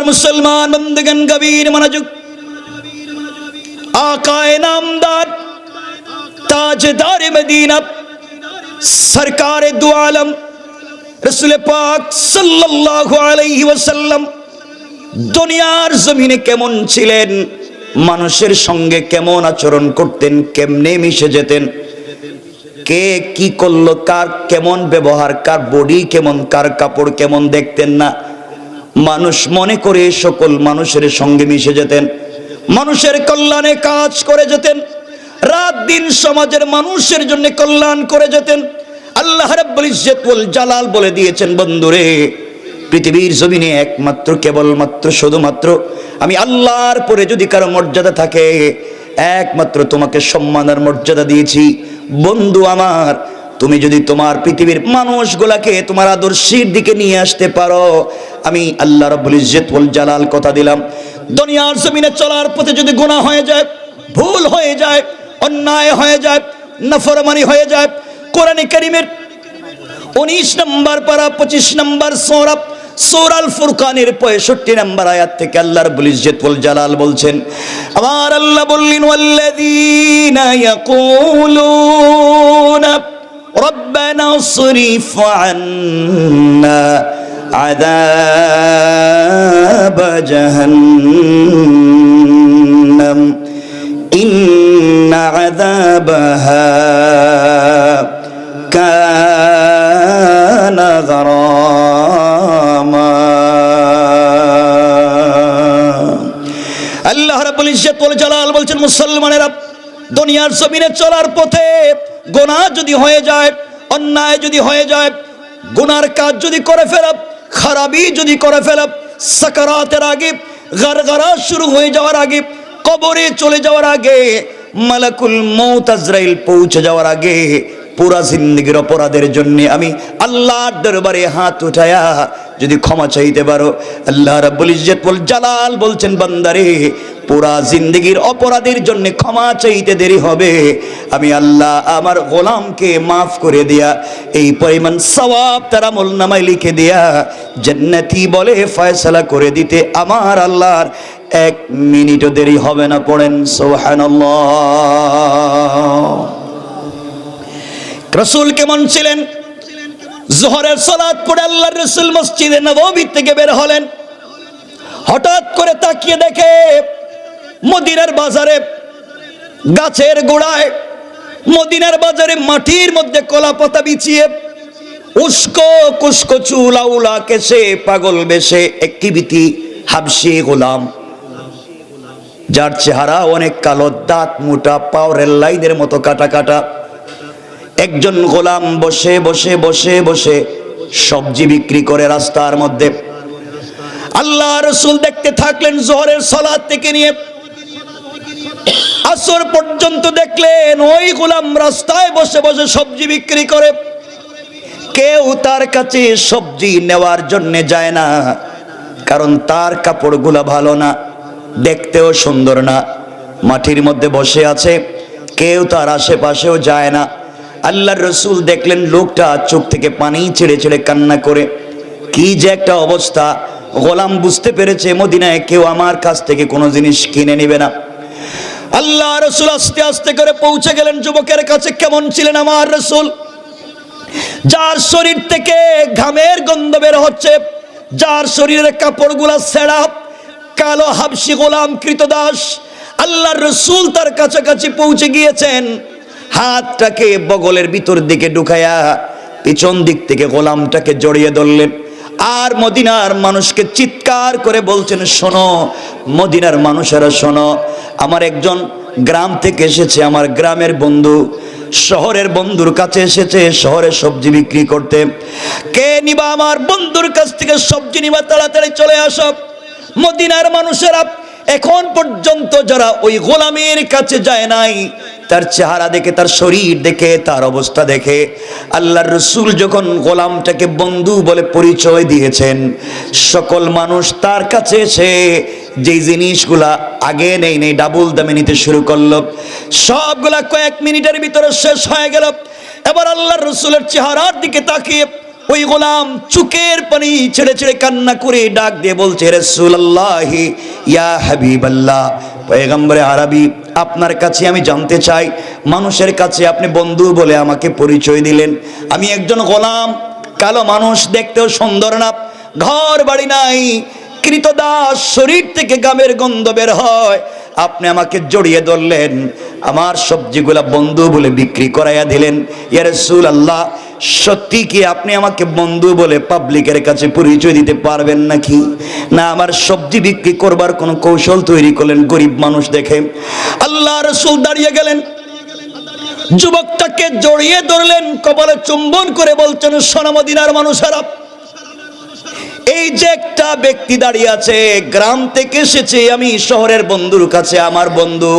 আমার মুসলমান বন্ধুগণ, গভীর মনোযোগ। আকায়ে নামদার, তাজদার মদিনা, সরকারে দু আলম রাসূল পাক সাল্লাল্লাহু আলাইহি ওয়াসাল্লাম দুনিয়ার জমিনে কেমন ছিলেন, মানুষের সঙ্গে কেমন আচরণ করতেন, কেমনে মিশে যেতেন, কে কি করলো, কার কেমন ব্যবহার, কার বডি কেমন, কার কাপড় কেমন দেখতেন না, মানুষ মনে করে সকল মানুষের সঙ্গে মিশে যেতেন, মানুষের কল্যাণে কাজ করে যেতেন, রাত দিন সমাজের মানুষের জন্য কল্যাণ করে যেতেন। আল্লাহ রাব্বুল ইজ্জত ওয়াল জালাল বলে দিয়েছেন, বন্ধুরে, পৃথিবীর জমিনে একমাত্র কেবলমাত্র শুধুমাত্র আমি আল্লাহর পরে যদি কারো মর্যাদা থাকে, একমাত্র তোমাকে সম্মান আর মর্যাদা দিয়েছি। বন্ধু আমার, তুমি যদি তোমার পৃথিবীর মানুষগুলাকে তোমার আদর্শের দিকে নিয়ে আসতে পারো, আমি আল্লাহ রাব্বুল ইজ্জত ওয়াল জালাল কথা দিলাম, দুনিয়ার জমিনে চলার পথে যদি গুনাহ হয়ে যায়, ভুল হয়ে যায়, অন্যায় হয়ে যায়, নাফরমানি হয়ে যায়, কোরআনে কারীমের 19 নম্বর পারা 25 নম্বর সূরা আল ফুরকানের 65 নম্বর আয়াত থেকে আল্লাহ রাব্বুল ইজ্জত ওয়াল জালাল বলছেন, আমার আল্লাহ বললেন, ওয়াল্লাযীনা ইয়াকুলুনা রব্বানা ইসরিফ আন্না আযাব জাহান্নাম ইন্না আযাবাহা কানা গারামা। আল্লাহ রাব্বুল ইজ্জত ওয়াল জালাল বলছেন, মুসলমানেরা, দুনিয়ার জমিনে চলার পথে গুনাহ যদি হয়ে যায়, অন্যায় যদি হয়ে যায়, গুনার কাজ যদি করে ফেলা, খারাপি যদি করে ফেলা, সাকারাতের আগে, গারগারা শুরু হয়ে যাওয়ার আগে, কবরে চলে যাওয়ার আগে, মালাকুল মউত আজরাইল পৌঁছে যাওয়ার আগে, পুরা জিন্দেগির অপরাধের জন্য আমি আল্লাহর দরবারে হাত উঠায়া যদি ক্ষমা চাইতে পারো, আল্লাহ রাব্বুল ইজ্জত ওয়াল জালাল বলছেন, বান্দারে, পুরা জিন্দেগির অপরাধের জন্য ক্ষমা চাইতে দেরি হবে, আমি আল্লাহ আমার গোলামকে মাফ করে দিয়া এই পরিমাণ সওয়াব তার আমলনামায় লিখে দিয়া জান্নাতি বলে ফয়সালা করে দিতে আমার আল্লাহর 1 মিনিটও দেরি হবে না। পড়েন সুবহানাল্লাহ। রাসূল কেমন ছিলেন? যোহরের সালাত পড়ে আল্লাহর রাসূল মসজিদে নববী থেকে বের হলেন, হঠাৎ করে তাকিয়ে দেখে মদিনার বাজারে গাছের গোড়ায়, মদিনার বাজারে মাটির মধ্যে কলা পাতা বিছিয়ে উস্কো কুস্কো চুল আউলা কেসে পাগল বেশে একটি বিতি হাবশি গোলাম, যার চেহারা অনেক কালো, দাঁত মোটা, পাওয়ারের লাইনের মতো কাটা কাটা, একজন গোলাম বসে বসে বসে বসে সবজি বিক্রি করে রাস্তার মধ্যে। আল্লাহ রাসূল দেখতে থাকলেন, যোহরের সালাত থেকে নিয়ে আসর পর্যন্ত দেখলেন ওই গোলাম রাস্তায় বসে বসে সবজি বিক্রি করে। কেউ তার কাছে সবজি নেওয়ার জন্য যায় না, কারণ তার কাপড়গুলা ভালো না, দেখতেও সুন্দর না, মাটির মধ্যে বসে আছে, কেউ তার আশেপাশেও যায় না। আল্লাহর রাসূল দেখলেন লোকটা চোখ থেকে পানি ছেড়ে ছেড়ে কান্না করে, কি যে একটা অবস্থা। গোলাম বুঝতে পেরেছে মদিনায় কেউ আমার কাছ থেকে কোনো জিনিস কিনে নেবে না। আল্লাহ রাসূল আস্তে আস্তে করে পৌঁছে গেলেন যুবকের কাছে। কেমন ছিলেন আমার রাসূল? যার শরীর থেকে ঘামের গন্ধ বের হচ্ছে, যার শরীরের কাপড়গুলা ছেঁড়া, কালো হাবশি গোলাম কৃতদাস। আল্লাহর রাসূল তার কাছাকাছি পৌঁছে গিয়েছেন, হাতটাকে বগলের ভিতর দিকে ঢুকায়া পিছন দিক থেকে গোলামটাকে জড়িয়ে ধরলেন, আর মদিনার মানুষকে চিৎকার করে বলছেন, শোনো মদিনার মানুষেরা শোনো, আমার একজন গ্রাম থেকে এসেছে, আমার গ্রামের বন্ধু শহরের বন্ধুর কাছে এসেছে শহরে সবজি বিক্রি করতে। কে নিবা আমার বন্ধুর কাছ থেকে সবজি নিবা? তাড়াতাড়ি চলে আসো। মদিনার মানুষেরা এখন পর্যন্ত যারা ওই গোলামের কাছে যায় নাই, তার চেহারা দেখে, তার শরীর দেখে, তার অবস্থা দেখে আল্লাহর রাসূল যখন গোলামটাকে বন্ধু বলে পরিচয় দিয়েছেন, সকল মানুষ তার কাছে এসে যেই জিনিসগুলা আগে নেই ডাবল দামে নিতে শুরু করলো। সবগুলা কয়েক মিনিটের ভিতরে শেষ হয়ে গেল। এবার আল্লাহর রাসূলের চেহারার দিকে তাকিয়ে ওই গোলাম চোখের পানি ছেড়ে ছেড়ে কান্না করে ডাক দিয়ে বলছে, রাসূলুল্লাহি ইয়া হাবিবাল্লাহ, পয়গম্বরে আরবি, আপনার কাছে আমি জানতে চাই, মানুষের কাছে আপনি বন্ধু বলে আমাকে পরিচয় দিলেন, আমি একজন গোলাম, কালো মানুষ, দেখতেও সুন্দর না, ঘর বাড়ি নাই, কৃতদাস, শরীর থেকে গামের গন্ধ বের হয়, আপনি আমাকে জড়িয়ে ধরলেন, আমার সবজিগুলা বন্ধু বলে বিক্রি করাইয়া দিলেন। ইয়া রাসূলুল্লাহ, সত্যি কি আপনি আমাকে বন্ধু বলে পাবলিকের কাছে পরিচয় দিতে পারবেন নাকি? না, আমার সবজি বিক্রি করবার কোনো কৌশল তৈরি করলেন গরিব মানুষ দেখে। আল্লাহ রাসূল দাঁড়িয়ে গেলেন, যুবকটাকে জড়িয়ে ধরলেন, কপালে চুম্বন করে বলছেন, শোনো মদিনার মানুষেরা, এই যে একটা ব্যক্তি দাঁড়িয়ে আছে, গ্রাম থেকে এসেছে, আমি শহরের বন্ধুর কাছে আমার বন্ধু,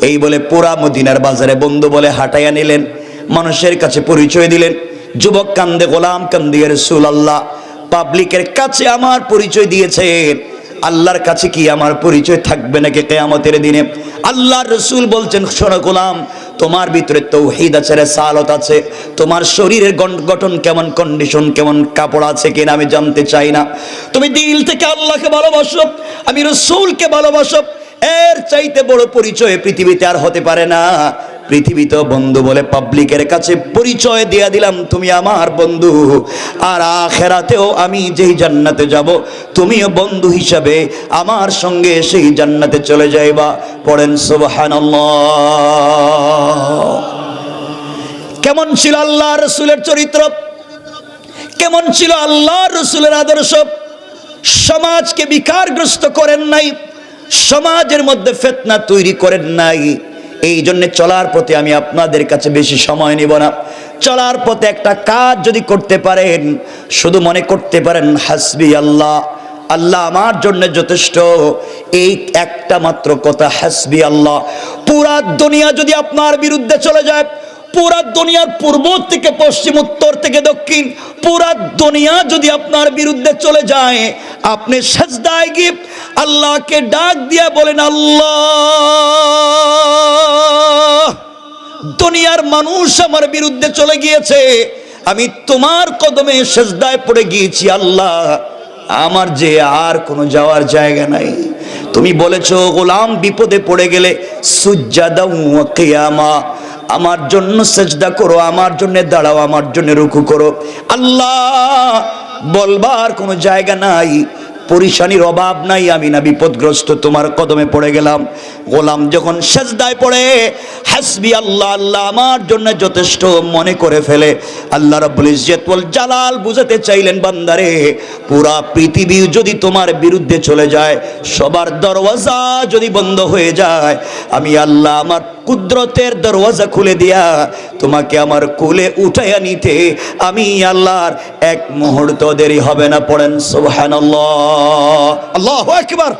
এই বলে পুরা মদিনার বাজারে বন্ধু বলে হাঁটাইয়া নিলেন, মানুষের কাছে পরিচয় দিলেন। যুবক কান্দে, গোলাম কান্দে, ইয়া রাসূলুল্লাহ, পাবলিকের কাছে আমার পরিচয় দিয়েছেন, আল্লাহর কাছে কি আমার পরিচয় থাকবে নাকি কিয়ামতের দিনে? আল্লাহর রাসূল বলছেন, শোনো গোলাম, তোমার ভিতরে তাওহীদ আছে, রিসালাত আছে, তোমার শরীরের গঠন কেমন, কন্ডিশন কেমন, কাপড় আছে কিনা আমি জানতে চাই না, তুমি দিল থেকে আল্লাহকে ভালোবাসো, আমি রাসূলকে ভালোবাসো, এর চাইতে বড় পরিচয় পৃথিবীতে আর হতে পারে না। পৃথিবীতে বন্ধু বলে পাবলিকের কাছে পরিচয় দিয়ে দিলাম, তুমি আমার বন্ধু, আর আখিরাতেও আমি যেই জান্নাতে যাব, তুমিও বন্ধু হিসাবে আমার সঙ্গে সেই জান্নাতে চলে যাইবা। পড়েন সুবহানাল্লাহ। কেমন ছিল আল্লাহ রাসূলের চরিত্র, কেমন ছিল আল্লাহ রাসূলের আদর্শ? সমাজকে বিকারগ্রস্ত করেন নাই, সমাজের মধ্যে ফিতনা তৈরি করেন নাই। এই জন্য চলার পথে আমি আপনাদের কাছে বেশি সময় নিব না, চলার পথে একটা কাজ যদি করতে পারেন, শুধু মনে করতে পারেন হাসবি আল্লাহ, আল্লাহ আমার জন্য যথেষ্ট, এই একটা মাত্র কথা, হাসবি আল্লাহ। পুরা দুনিয়া যদি আপনার বিরুদ্ধে চলে যায়, পুরা দুনিয়ার পূর্ব থেকে পশ্চিম, উত্তর থেকে দক্ষিণ, পুরা দুনিয়া যদি আপনার বিরুদ্ধে চলে যায়, আপনি সিজদায় গিয়ে আল্লাহকে ডাক দিয়ে বলেন, আল্লাহ, দুনিয়ার মানুষ আমার বিরুদ্ধে চলে গিয়েছে, আমি তোমার কদমে সিজদায় পড়ে গিয়েছি, আল্লাহ আমার যে আর কোনো যাওয়ার জায়গা নাই। তুমি বলেছো গোলাম বিপদে পড়ে গেলে সুজদা ওয়া কিয়ামা, আমার জন্য সেজদা করো, আমার জন্য দাঁড়াও, আমার জন্য রুকু করো। আল্লাহ বলবার কোনো জায়গা নাই, পরিশানির অভাব নাই, আমি না বিপদগ্রস্ত, তোমার কদমে পড়ে গেলাম। গোলাম যখন সেজদায় পড়ে হাসবি আল্লাহ, আল্লাহ আমার জন্য যথেষ্ট মনে করে ফেলে, আল্লাহ রাব্বুল ইজ্জত ওয়াল জালাল বুঝাতে চাইলেন, বান্দারে, পুরা পৃথিবী যদি তোমার বিরুদ্ধে চলে যায়, সবার দরওয়াজা যদি বন্ধ হয়ে যায়, আমি আল্লাহ আমার কুদরতের দরওয়াজা খুলে দিয়া তোমাকে আমার কোলে উঠাইয়া নিতে আমি আল্লাহর এক মুহূর্ত দেরি হবে না। পড়েন সুবহানাল্লাহ, আল্লাহু আকবার।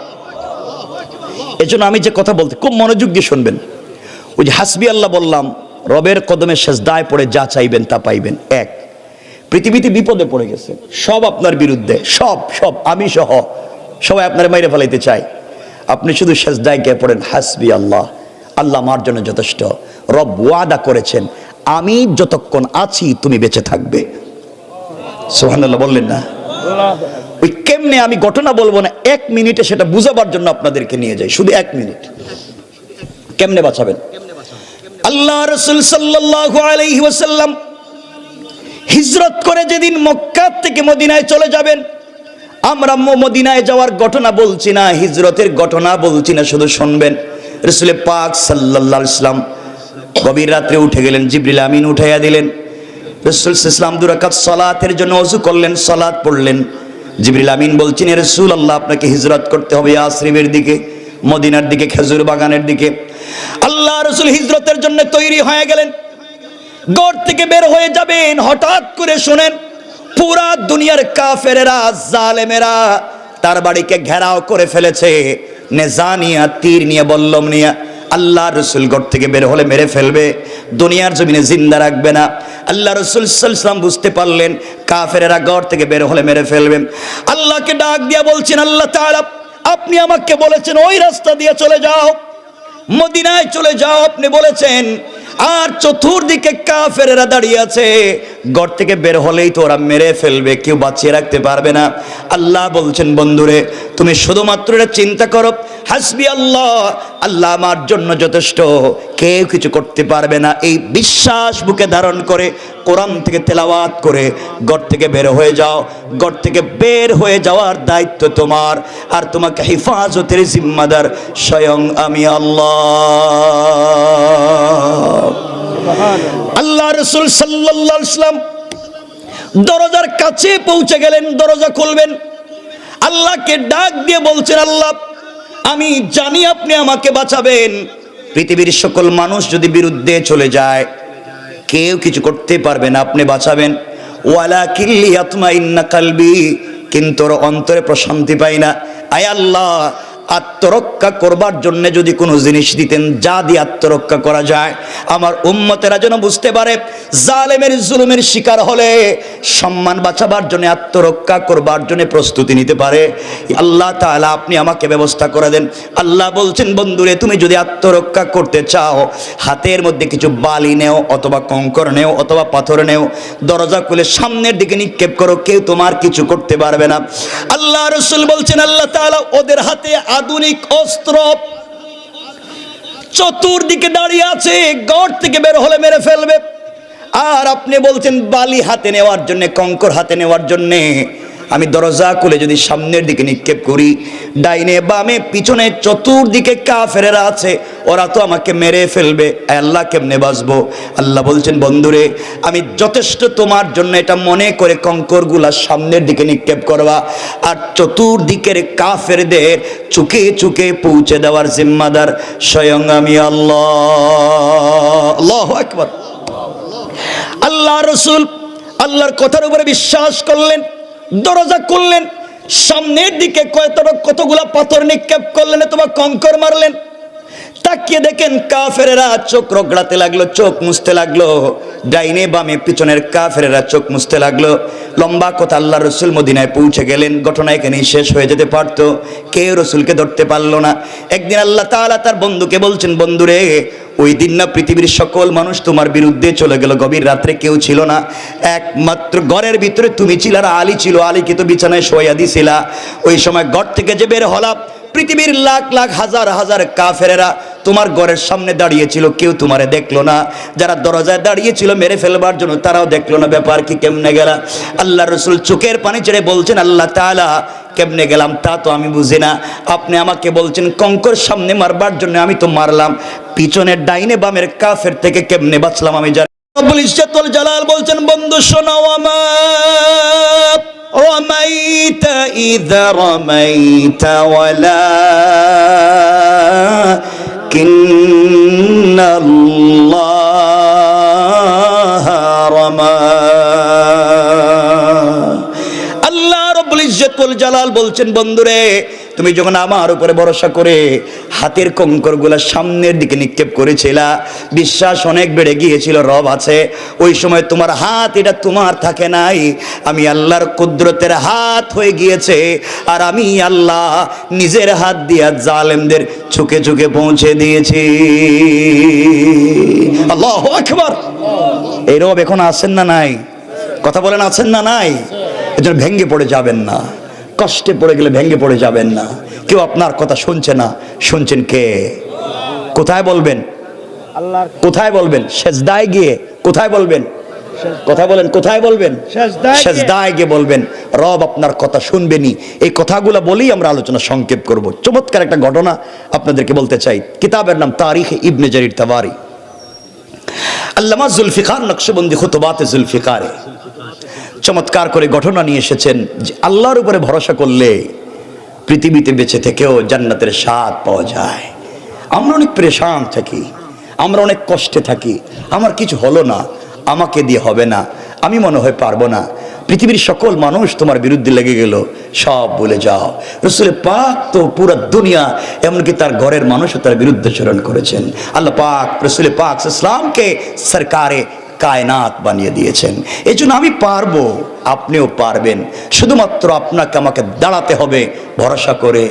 এজন্য আমি যে কথা বলতে খুব মনোযোগ দিয়ে শুনবেন, ওই যে হাসবি আল্লাহ বললাম, রবের কদমে সিজদায় পড়ে যা চাইবেন তা পাইবেন। এক, পৃথিবীতে বিপদে পড়ে গেছে, সব আপনার বিরুদ্ধে, সব আমি সহ সবাই আপনার মাইরে ফেলাইতে চায়, আপনি শুধু সিজদায় গিয়ে পড়েন হাসবি আল্লাহ, আল্লাহ আমার জন্য যথেষ্ট, রব ওয়াদা করেছেন আমি যতক্ষণ আছি তুমি বেঁচে থাকবে। সুবহানাল্লাহ বললেন না? ওই কেমনে আমি ঘটনা বলবো না, 1 মিনিটে সেটা বুঝাবার জন্য আপনাদেরকে নিয়ে যাই, শুধু 1 মিনিট। কেমনে বাঁচাবেন? আল্লাহ রাসূল সাল্লাল্লাহু আলাইহি ওয়াসাল্লাম হিজরত করে যেদিন মক্কা থেকে মদিনায় চলে যাবেন, আমরা মদিনায় যাওয়ার ঘটনা বলছি না, হিজরতের ঘটনা বলছি না, শুধু শুনবেন। রাসূল পাক সাল্লাল্লাহু আলাইহি ওয়াসাল্লাম গভীর রাত্রে উঠে গেলেন, জিবরিল আমিন উঠাইয়া দিলেন। রাসূল সাল্লাল্লাহু আলাইহি ওয়াসাল্লাম 2 রাকাত সালাতের জন্য ওযু করলেন, সালাত পড়লেন। জিবরিল আমিন বলছেন, ইয়া রাসূলুল্লাহ, আপনাকে হিজরত করতে হবে ইয়াসরিবের দিকে, মদিনার দিকে, খেজুর বাগানের দিকে। আল্লাহ রাসূল হিজরতের জন্য তৈরি হয়ে গেলেন, ঘর থেকে বের হয়ে যাবেন, হঠাৎ করে শুনেন পুরা দুনিয়ার কাফেরেরা, জালেমেরা তার বাড়িকে ঘেরাও করে ফেলেছে, নেজানিয়া, তীর নিয়ে, বল্লম নিয়ে। আল্লাহ রাসূল ঘর থেকে বের হলে মেরে ফেলবে, দুনিয়ার জমিনে জিন্দা রাখবে না। আল্লাহ রাসূল সাল্লাল্লাহু আলাইহি ওয়াসাল্লাম বুঝতে পারলেন কাফেরেরা ঘর থেকে বের হলে মেরে ফেলবে। আল্লাহকে ডাক দিয়া বলছেন, আল্লাহ তাআলা আপনি আমাকে বলেছেন ওই রাস্তা দিয়ে চলে যাও, মদিনায় চলে যাও, আপনি বলেছেন আর চতুর্দিকে কাফেরেরা দাঁড়িয়ে আছে, ঘর থেকে বের হলেই তো ওরা মেরে ফেলবে, কেউ বাঁচিয়ে রাখতে পারবে না। আল্লাহ বলছেন বন্ধুরে তুমি শুধুমাত্র এটা চিন্তা করো, হাসবি আল্লাহ, আল্লাহ আমার জন্য যথেষ্ট, কেউ কিছু করতে পারবে না। এই বিশ্বাস বুকে ধারণ করে কোরআন থেকে তেলাওয়াত করে ঘর থেকে বের হয়ে যাও। ঘর থেকে বের হয়ে যাওয়ার দায়িত্ব তোমার, আর তোমাকে হেফাজতের জিম্মাদার স্বয়ং আমি আল্লাহ। আল্লাহ রাসূল সাল্লাল্লাহু আলাইহি ওয়াসাল্লাম দরজার কাছে পৌঁছে গেলেন, দরজা খুলবেন, আল্লাহকে ডাক দিয়ে বলছেন, আল্লাহ আমি জানি আপনি আমাকে বাঁচাবেন। পৃথিবীর সকল মানুষ যদি বিরুদ্ধে চলে যায়, কেউ কিছু করতে পারবে না, আপনি বাঁচাবেন। ওয়ালাকিন লিয়াতমাইন্না কলবি, কিন্তু ওর অন্তরে প্রশান্তি পাই না। আয় আল্লাহ, আত্মরক্ষা করবার জন্য যদি কোনো জিনিস দিতেন যা দিয়ে আত্মরক্ষা করা যায়, আমার উম্মতেরা যেন বুঝতে পারে জালেমের জুলুমের শিকার হলে সম্মান বাঁচাবার জন্য, আত্মরক্ষা করবার জন্য প্রস্তুতি নিতে পারে। আল্লাহ তাআলা আপনি আমাকে ব্যবস্থা করে দেন। আল্লাহ বলছেন বন্ধুরে তুমি যদি আত্মরক্ষা করতে চাও, হাতের মধ্যে কিছু বালি নেও অথবা কঙ্কর নেও অথবা পাথর নেও, দরজা খুলে সামনের দিকে নিক্ষেপ করো, কেউ তোমার কিছু করতে পারবে না। আল্লাহ রাসূল বলছেন আল্লাহ তাআলা ওদের হাতে আধুনিক অস্ত্র চতুর্দিকে দাঁড়িয়ে আছে, ঘর থেকে বের হলে মেরে ফেলবে। আর আপনি বলছেন বালি হাতে নেওয়ার জন্য, কঙ্কর হাতে নেওয়ার জন্য। আমি দরজা খুলে যদি সামনের দিকে নিক্ষেপ করি, ডাইনে বামে পিছনে চতুর্দিকে কাফেরেরা আছে, ওরা তো আমাকে মেরে ফেলবে। আল্লাহ কেমনে বাঁচবো? আল্লাহ বলছেন বন্ধুরে আমি যথেষ্ট তোমার জন্য, এটা মনে করে কঙ্করগুলা সামনের দিকে নিক্ষেপ করবা, আর চতুর্দিকের কাফেরদের চুকে চুকে পৌঁছে দেওয়ার জিম্মাদার স্বয়ং আমি আল্লাহ। আল্লাহু আকবার। আল্লাহ রাসূল আল্লাহর কথার উপরে বিশ্বাস করলেন, দরজা খুললেন, সামনের দিকে কতগুলা পাথর নিক্ষেপ করলেন অথবা কঙ্কর মারলেন। তাকিয়ে দেখেন কাফেরেরা চোখ রগড়াতে লাগলো, চোখ মুছতে লাগলো, ডাইনে বামে পিছনের কাফেরেরা চোখ মুছতে লাগলো। লম্বা কথা, আল্লাহ রসুল মদিনায় পৌঁছে গেলেন, ঘটনা এখানেই শেষ হয়ে যেতে পারত, কেউ রসুলকে ধরতে পারলো না। একদিন আল্লাহ তাআলা তার বন্ধুকে বলছেন বন্ধুরে ওই দিন না পৃথিবীর সকল মানুষ তোমার বিরুদ্ধে চলে গেল, গভীর রাত্রে কেউ ছিল না, একমাত্র ঘরের ভিতরে তুমি ছিল আর আলী ছিল, আলীকে তো বিছানায় শোয়া দিছিলা। ওই সময় ঘর থেকে যে বের হলা, পৃথিবীর লাখ লাখ হাজার হাজার কাফেরেরা তোমার ঘরের সামনে দাঁড়িয়েছিল, কেউ তোমারে দেখলো না। যারা দরজায় দাঁড়িয়েছিল মেরে ফেলবার জন্য, তারাও দেখলো না। ব্যাপার কি, কেমনে গেলা? আল্লাহ রসুল চোখের পানি ছেড়ে বলছেন আল্লাহ তাআলা কেমনে গেলাম তা তো আমি বুঝি না, আপনি আমাকে বলছেন কঙ্কর সামনে মারবার জন্য, আমি তো মারলাম। পিছনের ডাইনে বামের কাফের থেকে কেমনে বাঁচলাম আমি জানি। রব্বুল ইজ্জত ওয়াল জালাল বলছেন বন্ধু শোনো, আমার রামাইতা ইযা রামাইতা ওয়ালাকিন্নাল্লাহা রামা। আল্লাহ রব্বুল ইজ্জত ওয়াল জালাল বলছেন বন্ধুরে তুমি যখন আমার উপরে ভরসা করে হাতের কঙ্করগুলা সামনের দিকে নিক্ষেপ করেছিলা, বিশ্বাস অনেক বেড়ে গিয়েছিল রব আছে, ওই সময় তোমার হাত এটা তোমার থাকে নাই, আমি আল্লাহর কুদরতের হাত হয়ে গিয়েছে। আর আমি আল্লাহ নিজের হাত দিয়া জালেমদের চুকে চুকে পৌঁছে দিয়েছি। আল্লাহু আকবার। এই রব এখন আছেন না নাই? কথা বলেন আছেন না নাই? এজন্য ভেঙে পড়ে যাবেন না, কষ্টে পড়ে গেলে ভেঙে পড়ে যাবেন না। কেউ আপনার কথা শুনছে না, শুনছেন কে? কোথায় বলবেন? কোথায় বলবেন? সেজদায় গিয়ে। কোথায় বলবেন? কথা বলেন, কোথায় বলবেন? সেজদায় গিয়ে বলবেন। রব আপনার কথা শুনবেনি। এই কথাগুলো বলেই আমরা আলোচনা সংক্ষেপ করব। চমৎকার একটা ঘটনা আপনাদেরকে বলতে চাই। কিতাবের নাম তারিখ ইবনে জারির তাবারি। আল্লামা জুলফিকার নকশবন্দি খুতুবাতে জুলফিকারে চমৎকার করে ঘটনা নিয়ে এসেছেন যে আল্লাহর উপরে ভরসা করলে পৃথিবীতে বেঁচে থেকেও জান্নাতের স্বাদ পাওয়া যায়। আমরা অনেক পেরেশান থাকি, আমরা অনেক কষ্টে থাকি, আমার কিছু হলো না, আমাকে দিয়ে হবে না, আমি মনে হয় পারবো না, পৃথিবীর সকল মানুষ তোমার বিরুদ্ধে লেগে গেল, সব ভুলে যাও। রসুল পাক তো পুরো দুনিয়া, এমনকি তার ঘরের মানুষও তার বিরুদ্ধে চরণ করেছেন। আল্লাহ পাক রসুল পাক ইসলামকে সরকারে কায়নাত বানিয়ে দিয়েছেন। এই জন্য আমি পারবো, আপনিও পারবেন। শুধুমাত্র আপনাকে আমাকে দাঁড়াতে হবে ভরসা করে।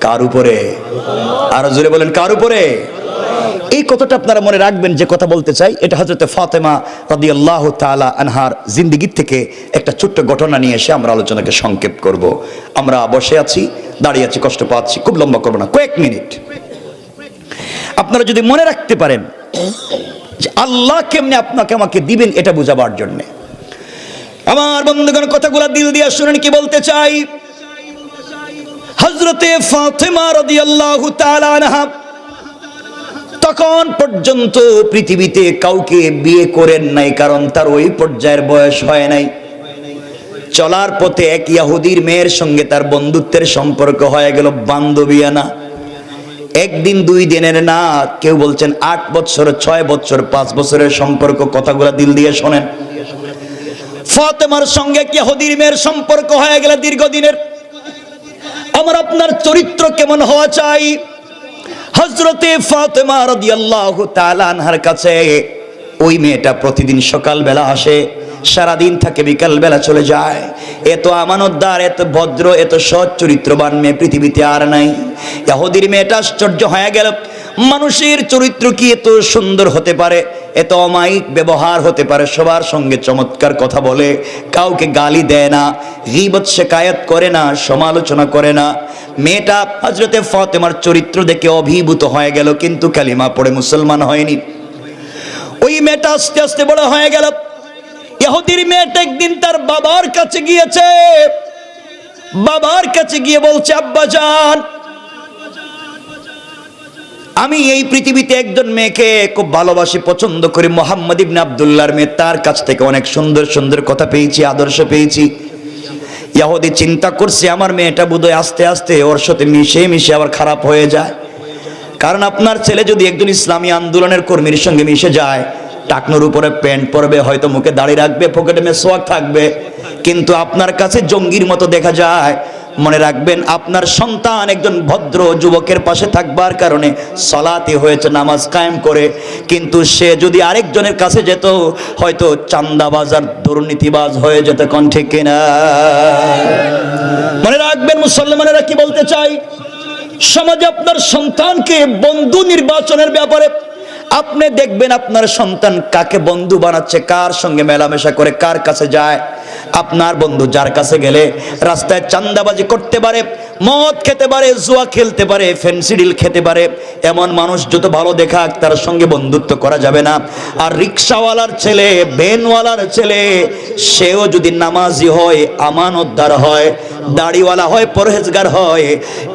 কার উপরে? আরো জোরে বলেন, কার উপরে? এই কথাটা আপনারা মনে রাখবেন। যে কথা বলতে চাই এটা হযরতে ফাতেমা রাদিয়াল্লাহু তাআলা আনহার জিন্দেগি থেকে একটা ছোট্ট ঘটনা নিয়ে এসে আমরা আলোচনাকে সংক্ষেপ করব। আমরা বসে আছি, দাঁড়িয়ে আছি, কষ্ট পাচ্ছি, খুব লম্বা করব না, কয়েক মিনিট। আপনারা যদি মনে রাখতে পারেন যে আল্লাহ কেমনে আপনাকে আমাকে দিবেন এটা বোঝাবার জন্য, আমার বন্ধুগণ কথাগুলো দিল দিয়ে শুনেন কি বলতে চাই। হযরতে ফাতেমা রাদিয়াল্লাহু তাআলা আনহা তখন পর্যন্ত পৃথিবীতে কাউকে বিয়ে করেন নাই, কারণ তার ওই পর্যায়ের বয়স হয় নাই। চলার পথে এক ইহুদির মেয়ের সঙ্গে তার বন্ধুত্বের সম্পর্ক হয়ে গেল, বান্ধবীয়ানা। একদিন দুই দিনের না, কেউ বলছেন 8 বছর, 6 বছর, 5 বছরের সম্পর্ক। কথাগুলো দিল দিয়ে শোনেন। ফাতেমার সঙ্গে এক ইহুদির মেয়ের সম্পর্ক হয়ে গেল দীর্ঘদিনের। আমার আপনার চরিত্র কেমন হওয়া চাই? হযরতে ফাতেমা রাদিয়াল্লাহু তাআলা আনহার কাছে ওই মেয়েটা প্রতিদিন সকালবেলা আসে, সারাদিন থাকে, বিকাল বেলা চলে যায়। এত আমানতদার, এত ভদ্র, এত সৎ চরিত্রবান মেয়ে পৃথিবীতে আর নাই। ইহুদির মেয়েটা আশ্চর্য হয়ে গেল, মানুষের চরিত্র কি এত সুন্দর হতে পারে, এত অমায়িক ব্যবহার হতে পারে, সবার সঙ্গে চমৎকার কথা বলে, কাউকে গালি দেয় না, গীবত শিকায়াত করে না, সমালোচনা করে না। মেয়েটা হযরতে ফাতেমার চরিত্র দেখে অভিভূত হয়ে গেল, কিন্তু কালিমা পড়ে মুসলমান হয়নি। ওই মেয়েটা আস্তে আস্তে বড় হয়ে গেল। ইহুদির মেয়েটা একদিন তার বাবার কাছে গিয়েছে, বাবার কাছে গিয়ে বলছে, আব্বাজান, আমি এই পৃথিবীতে একজন মেয়েকে খুব ভালোবাসি, পছন্দ করি, মুহাম্মদ ইবনে আব্দুল্লাহর মেয়ে। তার কাছ থেকে অনেক সুন্দর সুন্দর কথা পেয়েছি, আদর্শ পেয়েছি। ইহুদি চিন্তা করছে আমার মেয়েটা বোধহয় আস্তে আস্তে ওর সাথে মিশে মিশে আবার খারাপ হয়ে যায়। কারণ আপনার ছেলে যদি একজন ইসলামী আন্দোলনের কর্মীর সঙ্গে মিশে যায়, টাকনোর উপরে প্যান্ট পরবে, হয়তো মুখে দাড়ি রাখবে, পকেটে মেসওয়াক থাকবে, কিন্তু আপনার কাছে জঙ্গির মতো দেখা যায়। মনে রাখবেন, আপনার সন্তান একজন ভদ্র যুবকের পাশে থাকবার কারণে সালাতে হয়েছে, নামাজ কায়েম করে, কিন্তু সে যদি আরেকজনের কাছে যেত, হয়তো চান্দাবাজ আর দুর্নীতিবাজ হয়ে যেত। কোন ঠিক কিনা? মনে রাখবেন মুসলমানেরা, কি বলতে চাই, সমাজে আপনার সন্তানকে বন্ধু নির্বাচনের ব্যাপারে আপনি দেখবেন আপনার সন্তান কাকে বন্ধু বানাচ্ছে, কার সঙ্গে মেলামেশা করে, কার কাছে যায়। আপনার বন্ধু যার কাছে গেলে রাস্তায় চাঁদাবাজি করতে পারে, মদ খেতে পারে, জুয়া খেলতে পারে, ফেন্সিডিল খেতে পারে, এমন মানুষ যত ভালো দেখাক তার সঙ্গে বন্ধুত্ব করা যাবে না। আর রিক্সাওয়ালার ছেলে, ভ্যানওয়ালার ছেলে, সেও যদি নামাজি হয়, আমানতদার হয়, দাড়িওয়ালা হয়, পরহেজগার হয়,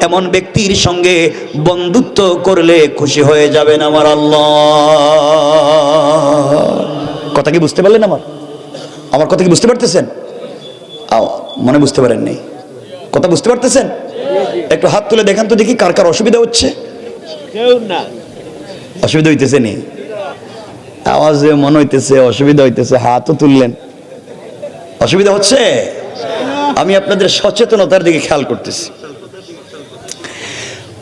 এমন ব্যক্তির সঙ্গে বন্ধুত্ব করলে খুশি হয়ে যাবেন আমার আল্লাহ। কথা কি বুঝতে পারলেন? আমার কথা কি বুঝতে পারতেছেন? মনে বুঝতে পারেন নাই? কথা বুঝতে পারতেছেন? একটু হাত তুলে দেখান তো দেখি কার কার অসুবিধা হচ্ছে। অসুবিধা হইতেছে নি? আওয়াজে মনে হইতেছে অসুবিধা হইতেছে, হাতও তুললেন। অসুবিধা হচ্ছে? আমি আপনাদের সচেতনতার দিকে খেয়াল করতেছি,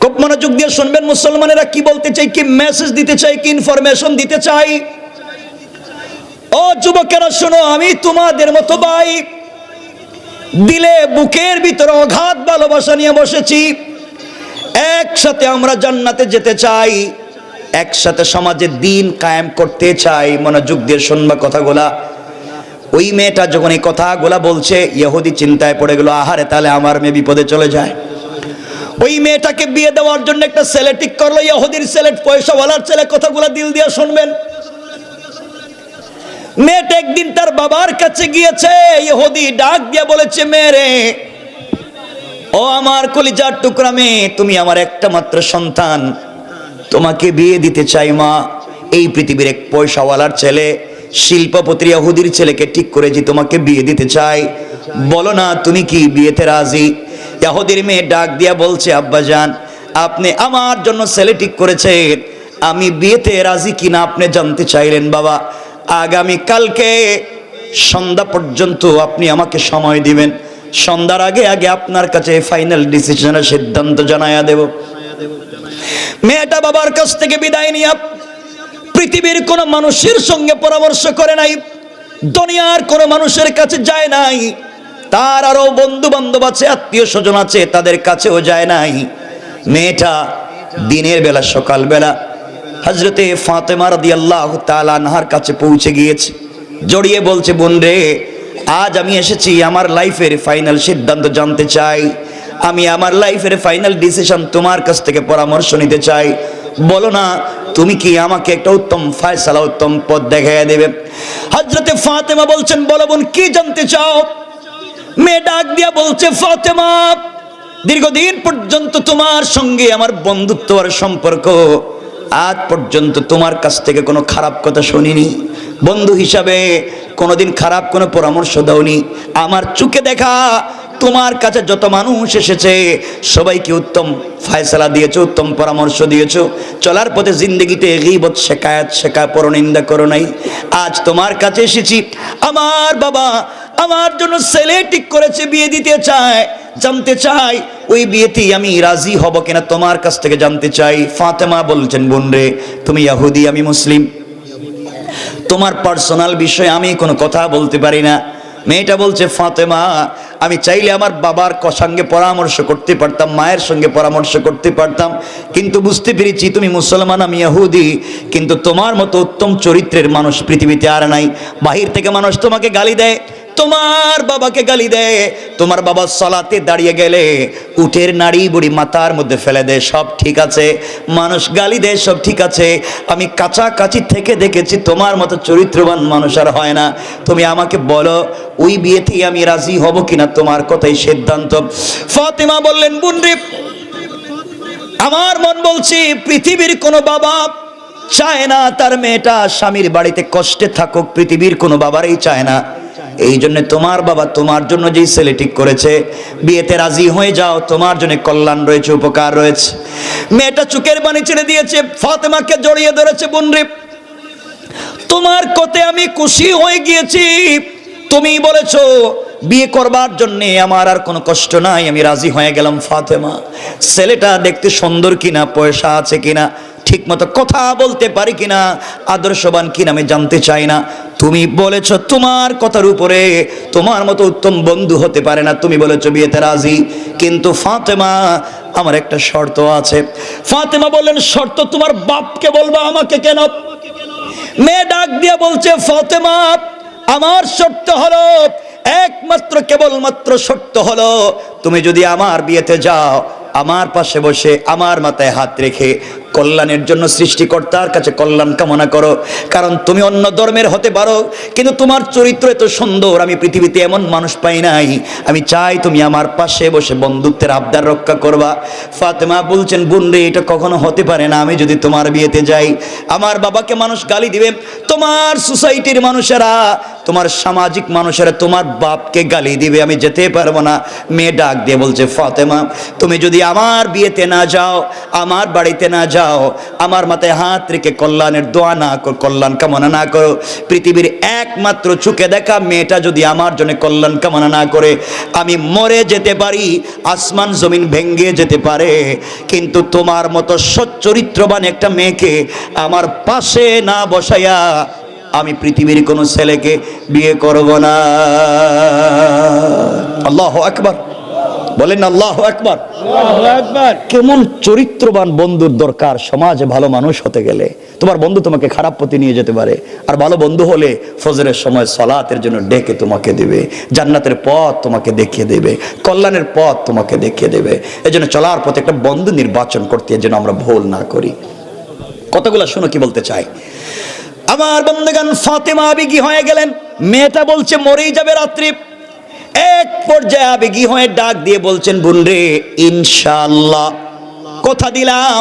খুব মনোযোগ দিয়ে শুনবেন মুসলমানেরা। কি বলতে চাই, কি মেসেজ দিতে চাই, কি ইনফরমেশন দিতে চাই। ও যুবকেরা শোনো, আমি তোমাদের মতো ভাই, দিলে বুকের ভিতরে অগাধ ভালোবাসা নিয়ে বসেছি। একসাথে আমরা জান্নাতে যেতে চাই, একসাথে সমাজে দিন কায়েম করতে চাই। মনোযোগ দিয়ে শুনবা কথাগুলা। ওই মেয়েটা যখন এই কথাগুলা বলছে, ইহুদি চিন্তায় পড়ে গেল, আহারে তাহলে আমার মেয়ে বিপদে চলে যায়। ওই মেয়েটাকে বিয়ে দেওয়ার জন্য একটা ছেলে ঠিক করলো, ইহুদির ছেলে, পয়সাওয়ালার ছেলে। কথাগুলা দিল দিয়ে শুনবেন। মেয়েটা একদিন তার বাবার কাছে গিয়েছে, ইহুদি ডাক দিয়ে বলেছে, মেয়ে, ও আমার কলিজার টুকরা মেয়ে, তুমি আমার একটা মাত্র সন্তান, তোমাকে বিয়ে দিতে চাই মা। এই পৃথিবীর এক পয়সাওয়ালার ছেলে, শিল্পপতি ইহুদির ছেলেকে ঠিক করেছি, তোমাকে বিয়ে দিতে চাই, বলো না তুমি কি বিয়েতে রাজি? ইহুদির মেয়ে ডাক দিয়া বলছে, আব্বাজান, আপনি আমার জন্য ছেলে ঠিক করেছেন, আমি বিয়েতে রাজি কিনা আপনি জানতে চাইলেন। বাবা, আগামী কালকে সন্ধ্যা পর্যন্ত আপনি আমাকে সময় দিবেন, সন্ধ্যার আগে আগে আপনার কাছে ফাইনাল ডিসিশনের সিদ্ধান্ত জানাইয়া দেব। মেয়েটা বাবার কাছ থেকে বিদায় নিয়ে পৃথিবীর কোন মানুষের সঙ্গে পরামর্শ করে নাই, দুনিয়ার কোন মানুষের কাছে যায় নাই, তার আরো বন্ধু বান্ধব আছে, আত্মীয় স্বজন আছে, তাদের কাছেও যায় নাই। মেয়েটা দিনের বেলা, সকালবেলা হযরতে ফাতেমা রাদিয়াল্লাহু তাআলা আনহার কাছে পৌঁছে গিয়েছে, জড়িয়ে বলছে, বোন রে, আজ আমি এসেছি আমার লাইফের ফাইনাল সিদ্ধান্ত জানতে চাই। আমি আমার লাইফের ফাইনাল ডিসিশন তোমার কাছ থেকে পরামর্শ নিতে চাই। বলো না, তুমি কি আমাকে একটা উত্তম ফয়সালা, উত্তম পথ দেখাইয়া দেবে? হযরতে ফাতেমা বলছেন, বলো বোন, কি জানতে চাও? মেয়ে ডাক দিয়া বলছে, ফাতেমা, দীর্ঘদিন পর্যন্ত তোমার সঙ্গে আমার বন্ধুত্ব আর সম্পর্ক, আজ পর্যন্ত তোমার কাছ থেকে কোনো খারাপ কথা শুনিনি। বন্ধু হিসাবে কোনোদিন খারাপ কোনো পরামর্শ দাওনি। আমার চোখে দেখা তোমার কাছে যত মানুষ এসেছে সবাইকে উত্তম ফয়সালা দিয়েছো, উত্তম পরামর্শ দিয়েছো। চলার পথে জিন্দগিতে গীবত, শেখায়ত, পরনিন্দা করো নাই। আজ তোমার কাছে এসেছি, আমার বাবা আমার জন্য ছেলে ঠিক করেছে, বিয়ে দিতে চায়। জানতে চাই ওই বিয়েতেই আমি রাজি হব কিনা, তোমার কাছ থেকে জানতে চাই। ফাতেমা বলছেন, বোন রে, তুমি ইহুদি, আমি মুসলিম, তোমার পার্সোনাল বিষয়ে আমি কোনো কথা বলতে পারি না। মেয়েটা বলছে, ফাতেমা, আমি চাইলে আমার বাবার সঙ্গে পরামর্শ করতে পারতাম, মায়ের সঙ্গে পরামর্শ করতে পারতাম, কিন্তু বুঝতে পেরেছি তুমি মুসলমান, আমি ইহুদি। কিন্তু তোমার মতো উত্তম চরিত্রের মানুষ পৃথিবীতে আর নাই। বাহির থেকে মানুষ তোমাকে গালি দেয়, তোমার বাবাকে গালি দেয়। তোমার বাবা সালাতে দাঁড়িয়ে গেলে উটের নাড়ি বুড়ি মাথার মধ্যে ফেলে দেয়, সব ঠিক আছে। মানুষ গালি দেয়, সব ঠিক আছে। আমি কাছাকাছি থেকে দেখেছি তোমার মতো চরিত্রবান মানুষ আর হয় না। তুমি আমাকে বলো, ওই বিয়েতেই আমি রাজি হব কিনা, তোমার কথাই সিদ্ধান্ত। ফাতেমা বললেন, বোন রে, আমার মন বলছি পৃথিবীর কোনো বাবা চায় না তার মেয়েটা স্বামীর বাড়িতে কষ্টে থাকুক, পৃথিবীর কোনো বাবারই চায় না। এই জন্য তোমার বাবা তোমার জন্য যেই ছেলে ঠিক করেছে, বিয়েতে রাজি হয়ে যাও, তোমার জন্য কল্যাণ রয়েছে, উপকার রয়েছে। মেয়েটা চোখের পানি ছেড়ে দিয়েছে, ফাতেমাকে জড়িয়ে ধরেছে, বোন রে, তোমার কথায় আমি খুশি হয়ে গিয়েছি। তুমি বলেছো বিয়ে করবার জন্য আমার আর কোনো কষ্ট নাই, আমি রাজি হয়ে গেলাম। ফাতেমা, ছেলেটা দেখতে সুন্দর কিনা, পয়সা আছে কিনা, ঠিক মতো কথা বলতে পারি কিনা, আদর্শবান কিনা আমি জানতে চাই না। তুমি বলেছো তোমার কথার উপরে তোমার মতো উত্তম বন্ধু হতে পারে না, তুমি বলেছো বিয়েতে রাজি। কিন্তু ফাতেমা, আমার একটা শর্ত আছে। ফাতেমা বললেন, শর্ত তোমার বাপকে বলবা, আমাকে কেন? মেয়ে ডাক দিয়া বলছে, ফাতেমা, আমার শর্ত হলো একমাত্র, কেবলমাত্র শর্ত হলো, তুমি যদি আমার বিয়েতে যাও, আমার পাশে বসে আমার মাথায় হাত রেখে কল্যাণের জন্য সৃষ্টিকর্তার কাছে কল্যাণ কামনা করো। কারণ তুমি অন্য ধর্মের হতে পারো, কিন্তু তোমার চরিত্র এত সুন্দর, আমি পৃথিবীতে এমন মানুষ পাই নাই। আমি চাই তুমি আমার পাশে বসে বন্ধুত্বের আবদার রক্ষা করবা। ফাতেমা বলছেন, বোন রে, এটা কখনো হতে পারে না। আমি যদি তোমার বিয়েতে যাই, আমার বাবাকে মানুষ গালি দিবে, তোমার সোসাইটির মানুষেরা, তোমার সামাজিক মানুষেরা তোমার বাপকে গালি দিবে, আমি যেতে পারবো না। মেয়ে ডাক দিয়ে বলছে, ফাতেমা, তুমি যদি আমার বিয়েতে না যাও, আমার বাড়িতে না যাও, আমার মাথায় হাত রেখে কল্যাণের দোয়া না করো, কল্যাণ কামনা না করো, পৃথিবীর একমাত্র চোখে দেখা মেয়েটা যদি আমার জন্য কল্যাণ কামনা না করে, আমি মরে যেতে পারি, আসমান জমিন ভেঙে যেতে পারে, কিন্তু তোমার মতো সচ্চরিত্রবান একটা মেয়েকে আমার পাশে না বসাইয়া আমি পৃথিবীর কোনো ছেলেকে বিয়ে করব না। আল্লাহু আকবার, বলেন আল্লাহু আকবার। কেমন চরিত্রবান বন্ধুর দরকার সমাজে ভালো মানুষ হতে গেলে। তোমার বন্ধু তোমাকে খারাপ পথে নিয়ে যেতে পারে, আর ভালো বন্ধু হলে ফজরের সময় সালাতের জন্য ডেকে তোমাকে দেবে, জান্নাতের পথ তোমাকে দেখিয়ে দেবে, কল্যাণের পথ তোমাকে দেখিয়ে দেবে। এজন্য চলার পথে একটা বন্ধু নির্বাচন করতে যেন আমরা ভুল না করি। কতগুলো শুনো কি বলতে চাই। আমার বন্ধুগণ, ফাতেমা আবেগী হয়ে গেলেন। মেয়েটা বলছে মরেই যাবে রাত্রি। এক পর্যায়ে আবেগী হয়ে ডাক দিয়ে বলছেন, বোন রে, ইনশাআল্লাহ কথা দিলাম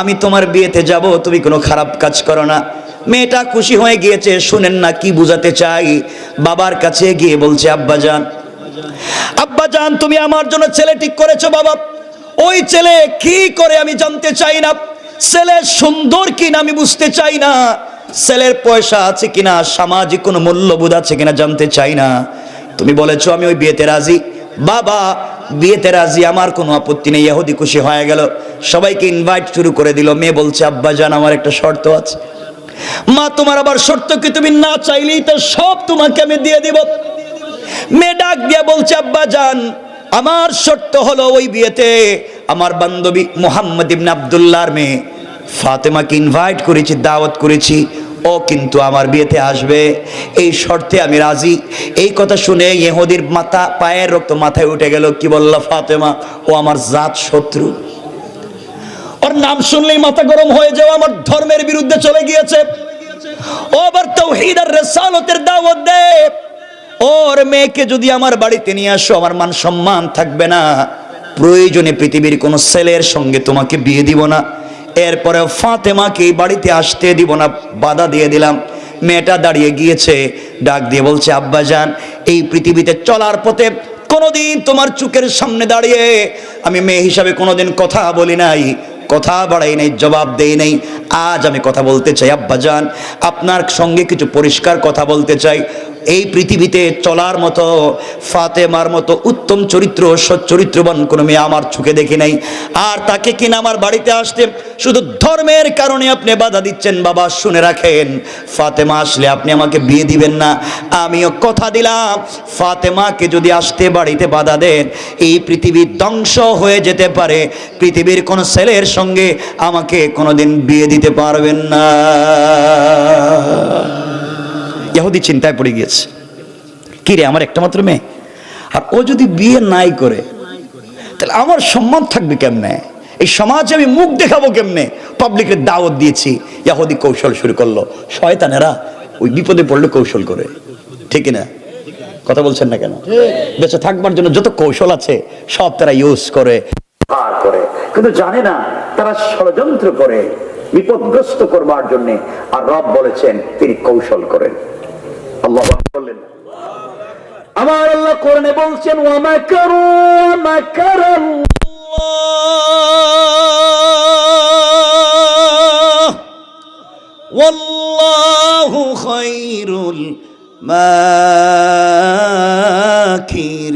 আমি তোমার বিয়েতে যাব, তুমি কোনো খারাপ কাজ করো না। মেয়েটা খুশি হয়ে গিয়েছে। শুনেন না কি বুঝাতে চাই। বাবার কাছে গিয়ে বলছে, আব্বাজান, আব্বাজান, তুমি আমার জন্য ছেলে ঠিক করেছো বাবা। ওই ছেলে কি করে আমি জানতে চাই না, ছেলে সুন্দর কিনা আমি বুঝতে চাই না, ছেলের পয়সা আছে কিনা, সামাজিক কোনো মূল্যবোধ আছে কিনা জানতে চাই না। তুমি বলেছো আমি ওই বিয়েতে রাজি। বাবা বিয়েতে রাজি, আমার কোনো আপত্তি নেই। ইহুদি খুশি হয়ে গেল, সবাইকে ইনভাইট শুরু করে দিল। মেয়ে বলছে, আব্বাজান, আমার একটা শর্ত আছে। মা, তোমার আবার শর্ত কি? তুমি না চাইলেই তো সব তোমাকে আমি দিয়ে দিব। মেয়ে ডাক দিয়া বলছে, আব্বাজান, আমার শর্ত হলো ওই বিয়েতে আমার বান্ধবী মুহাম্মদ ইবনে আব্দুল্লাহর মেয়ে ফাতেমাকে ইনভাইট করেছি, দাওয়াত করেছি, ও কিন্তু আমার বিয়েতে আসবে, এই শর্তে আমি রাজি। এই কথা শুনে ইহুদির মাথা পায়ের রক্ত মাথায় উঠে গেল। কি বলল ফাতেমা? ও আমার জাত শত্রু, ওর নাম শুনলেই মাথা গরম হয়ে যাও, আমার ধর্মের বিরুদ্ধে চলে গিয়েছে, ও আবার তাওহীদ আর রিসালাতের দাওয়াত দে। ওর মেয়েকে যদি আমার বাড়িতে নিয়ে আসো আমার মান সম্মান থাকবে না, প্রয়োজনে পৃথিবীর কোন ছেলের সঙ্গে তোমাকে বিয়ে দিব না। এরপরে ফাতেমাকে বাড়িতে আসতে দিব না, বাধা দিয়ে দিলাম। মেয়েটা দাঁড়িয়ে গিয়েছে, ডাক দিয়ে বলছে, আব্বাজান, এই পৃথিবীতে চলার পথে কোনোদিন তোমার চোখের সামনে দাঁড়িয়ে আমি মেয়ে হিসাবে কোনোদিন কথা বলি নাই, কথা বাড়াই নাই, জবাব দেই নাই। আজ আমি কথা বলতে চাই আব্বাজান, আপনার সঙ্গে কিছু পরিষ্কার কথা বলতে চাই। এই পৃথিবীতে চলার মতো ফাতেমার মতো উত্তম চরিত্র, সচ্চরিত্রবান কোনো মেয়ে আমার চোখে দেখি নাই। আর তাকে কিনা আমার বাড়িতে আসতে শুধু ধর্মের কারণে আপনি বাধা দিচ্ছেন। বাবা শুনে রাখেন, ফাতেমা আসলে আপনি আমাকে বিয়ে দিবেন না। আমিও কথা দিলাম, ফাতেমাকে যদি আসতে বাড়িতে বাধা দেন, এই পৃথিবী ধ্বংস হয়ে যেতে পারে, পৃথিবীর কোন ছেলের সঙ্গে আমাকে কোনোদিন বিয়ে দিতে পারবেন না। ইহুদি চিন্তায় পড়ে গিয়েছে, কি রে, আমার একটা মাত্র মেয়ে, আর ও যদি বিয়ে নাই করে তাহলে আমার সম্মান থাকবে কেমনে, এই সমাজে আমি মুখ দেখাবো কেমনে, পাবলিকের দাওয়াত দিয়েছি। ইহুদি কৌশল শুরু করলো। শয়তানেরা ওই বিপদে পড়লে কৌশল করে, ঠিক না? কথা বলছেন না কেন? বেঁচে থাকবার জন্য যত কৌশল আছে সব তারা ইউজ করে, কিন্তু জানে না তারা ষড়যন্ত্র করে বিপদগ্রস্ত করবার জন্য। আর রব বলেছেন তিনি কৌশল করেন। আল্লাহ বললেন, আমার আল্লাহ কোরআনে বলছেন, ওয়া মাকারু ওয়া মাকারাল্লাহ ওয়াল্লাহু খায়রুল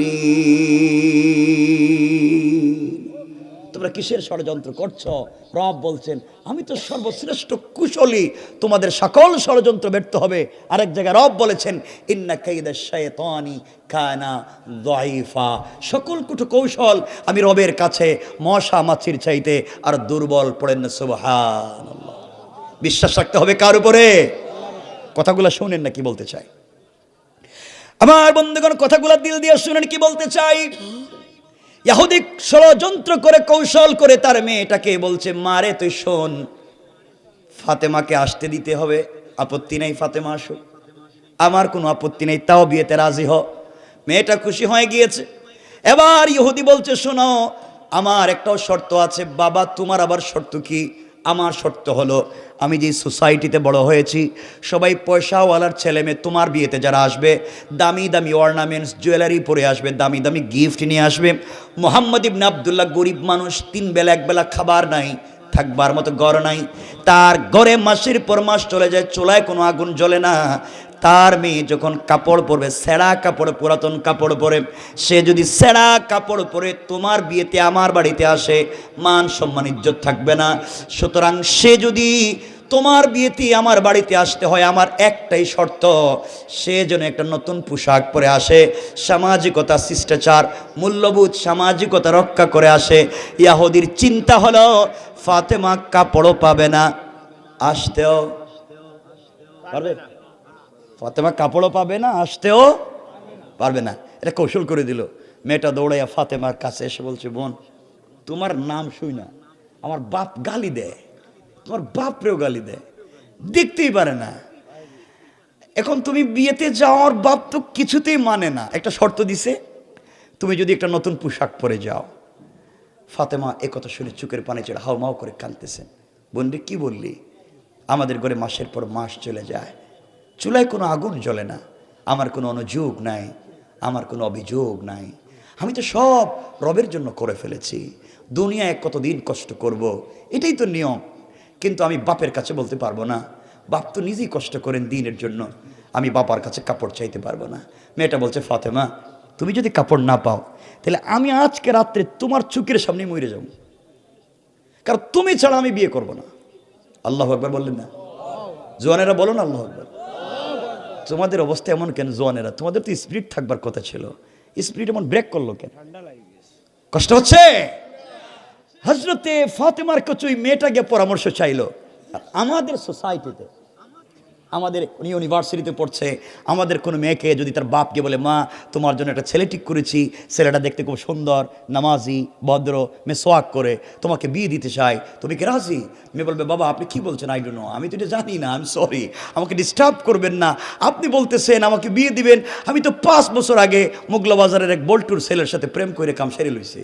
মাকিরিন। তোমরা কিসের ষড়যন্ত্র করছো? রব বলছেন, আমি তো সর্বশ্রেষ্ঠ কুশলী, তোমাদের সকল ষড়যন্ত্র ব্যর্থ হবে। আরেক জায়গায় রব বলেছেন, ইন্না কাইদাশ শাইতানি কানা যায়ীফা, সকল কুটু কৌশল আমি রবের কাছে মশা মাছির চাইতে আর দুর্বল। পড়েন না সুবহানাল্লাহ। বিশ্বাস রাখতে হবে কার উপরে? কথাগুলো শুনেন না কি বলতে চাই আমার বন্ধুগণ, কথাগুলো দিল দিয়ে শুনেন কি বলতে চাই। ইহুদি ষড়যন্ত্র করে কৌশল করে তার মেয়েটাকে বলছে, মারে তুই শোন, ফাতেমাকে আসতে দিতে হবে, আপত্তি নেই, ফাতেমা আসুক, আমার কোনো আপত্তি নেই, তাও বিয়েতে রাজি হ। মেয়েটা খুশি হয়ে গিয়েছে। এবার ইহুদি বলছে, শোনো, আমার একটাও শর্ত আছে। বাবা, তোমার আবার শর্ত কি? আমার শর্ত হলো, আমি যে সোসাইটিতে বড় হয়েছি সবাই পয়সাওয়ালার ছেলে মেয়ে, তোমার বিয়েতে যারা আসবে দামি দামি অর্নামেন্টস জুয়েলারি পরে আসবে, দামি দামি গিফট নিয়ে আসবে। মোহাম্মদ ইবনে আব্দুল্লাহ গরিব মানুষ, 3 বেলা 1 বেলা খাবার নাই, থাকবার মতো ঘর নাই, তার ঘরে মাসের পর মাস চলে যায়, চুলায় কোনো আগুন জ্বলে না। তার মেয়ে যখন কাপড় পরবে, ছেঁড়া কাপড়, পুরাতন কাপড় পরে, সে যদি ছেঁড়া কাপড় পরে তোমার বিয়েতে আমার বাড়িতে আসে, মান সম্মান ইজ্জত থাকবে না। সুতরাং সে যদি তোমার বিয়েতে আমার বাড়িতে আসতে হয়, আমার একটাই শর্ত, সে যেন একটা নতুন পোশাক পরে আসে, সামাজিকতা, শিষ্টাচার, মূল্যবোধ, সামাজিকতা রক্ষা করে আসে। ইহুদির চিন্তা হলো, ফাতেমা কাপড়ও পাবে না, আসতেও পারবে, ফাতেমা কাপড়ও পাবে না, আসতেও পারবে না। এটা কৌশল করে দিল। মেয়েটা দৌড়াইয়া ফাতেমার কাছে এসে বলছে, বোন, তোমার নাম শুই না আমার বাপ গালি দেয়, তোমার বাপরেও গালি দেয়, দেখতেই পারে না। এখন তুমি বিয়েতে যাও, আর বাপ তো কিছুতেই মানে না। একটা শর্ত দিছে, তুমি যদি একটা নতুন পোশাক পরে যাও। ফাতেমা একথা শুনে চোখের পানি ছেড়ে হাউমাউ করে কাঁদতেছেন। বোনরে কি বললি? আমাদের ঘরে মাসের পর মাস চলে যায়, চুলায় কোনো আগুন জ্বলে না, আমার কোনো অনুযোগ নাই, আমার কোনো অভিযোগ নাই, আমি তো সব রবের জন্য করে ফেলেছি, দুনিয়ায় কতদিন কষ্ট করব, এটাই তো নিয়ম। কিন্তু আমি বাপের কাছে বলতে পারবো না, বাপ তো নিজেই কষ্ট করেন দিনের জন্য, আমি বাবার কাছে কাপড় চাইতে পারবো না। মেয়েটা বলছে, ফাতেমা, তুমি যদি কাপড় না পাও তাহলে আমি আজকে রাত্রে তোমার চোখের সামনে মরে যাব, কারণ তুমি ছাড়া আমি বিয়ে করব না। আল্লাহু আকবার বললেন না? জোয়ানেরা বলো না আল্লাহু আকবার। তোমাদের অবস্থা এমন কেন জোয়ানেরা? তোমাদের তো স্পিরিট থাকবার কথা ছিল, স্পিরিট এমন ব্রেক করলো কেন? কষ্ট হচ্ছে? হজরতে ফাতেমার কাছে ওই মেয়েটা গিয়ে পরামর্শ চাইলো। আমাদের সোসাইটিতে, আমাদের ইউনিভার্সিটিতে পড়ছে, আমাদের কোনো মেয়েকে যদি তার বাপকে বলে, মা তোমার জন্য একটা ছেলে ঠিক করেছি, ছেলেটা দেখতে খুব সুন্দর, নামাজি, ভদ্র, মেসওয়াক করে, তোমাকে বিয়ে দিতে চাই, তুমি কি রাজি? মেয়ে বলবে, বাবা আপনি কি বলছেন? আই ডোন্ট নো, আমি তো এটা জানি না, আমি সরি, আমাকে ডিস্টার্ব করবেন না, আপনি বলতেছেন আমাকে বিয়ে দিবেন, আমি তো 5 বছর আগে মোগলা বাজারের এক বল্টুর ছেলের সাথে প্রেম করে কাম সেরে লইছি।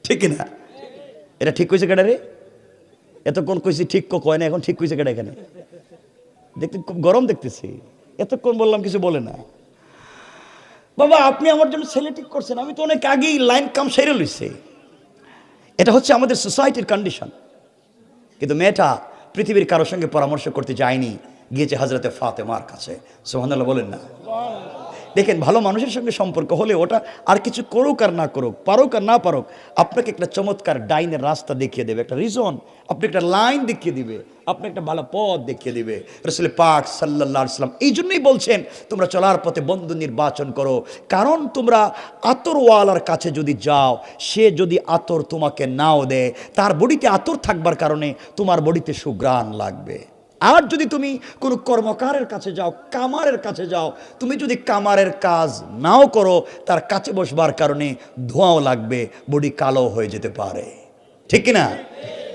ঠিক না? এটা ঠিক কইছে কেডা রে? এতক্ষণ কইছি ঠিক কয় না, এখন ঠিক কইছে কেডা? এখানে দেখতে খুব গরম দেখতেছি, এতক্ষণ বললাম কিছু বলে না। বাবা আপনি আমার জন্য ছেলে ঠিক করছেন, আমি তো অনেক আগেই লাইন কাম সেরে লইছি। এটা হচ্ছে আমাদের সোসাইটির কন্ডিশন। কিন্তু মেয়েটা পৃথিবীর কারোর সঙ্গে পরামর্শ করতে যায়নি, গিয়েছে হজরতে ফাতেমার কাছে। সুবহানাল্লাহ বলেন না? দেখেন, ভালো মানুষের সঙ্গে সম্পর্ক হলে ওটা আর কিছু করুক আর না করুক, পারুক আর না পারুক, আপনাকে একটা চমৎকার ডাইনের রাস্তা দেখিয়ে দেবে, একটা রিজন, আপনি একটা লাইন দেখিয়ে দিবে, আপনি একটা ভালো পথ দেখিয়ে দিবে। রাসূল পাক সাল্লাল্লাহু আলাইহি ওয়াসাল্লাম এই জন্যই বলছেন, তোমরা চলার পথে বন্ধু নির্বাচন করো, কারণ তোমরা আতরওয়ালার কাছে যদি যাও, সে যদি আতর তোমাকে নাও দেয়, তার বডিতে আতর থাকবার কারণে তোমার বডিতে সুঘ্রাণ লাগবে। আর যদি তুমি কোনো কর্মকারের কাছে যাও, কামারের কাছে যাও, তুমি যদি কামারের কাজ নাও করো, তার কাছে বসবার কারণে ধোঁয়াও লাগবে, বডি কালো হয়ে যেতে পারে। ঠিক কিনা?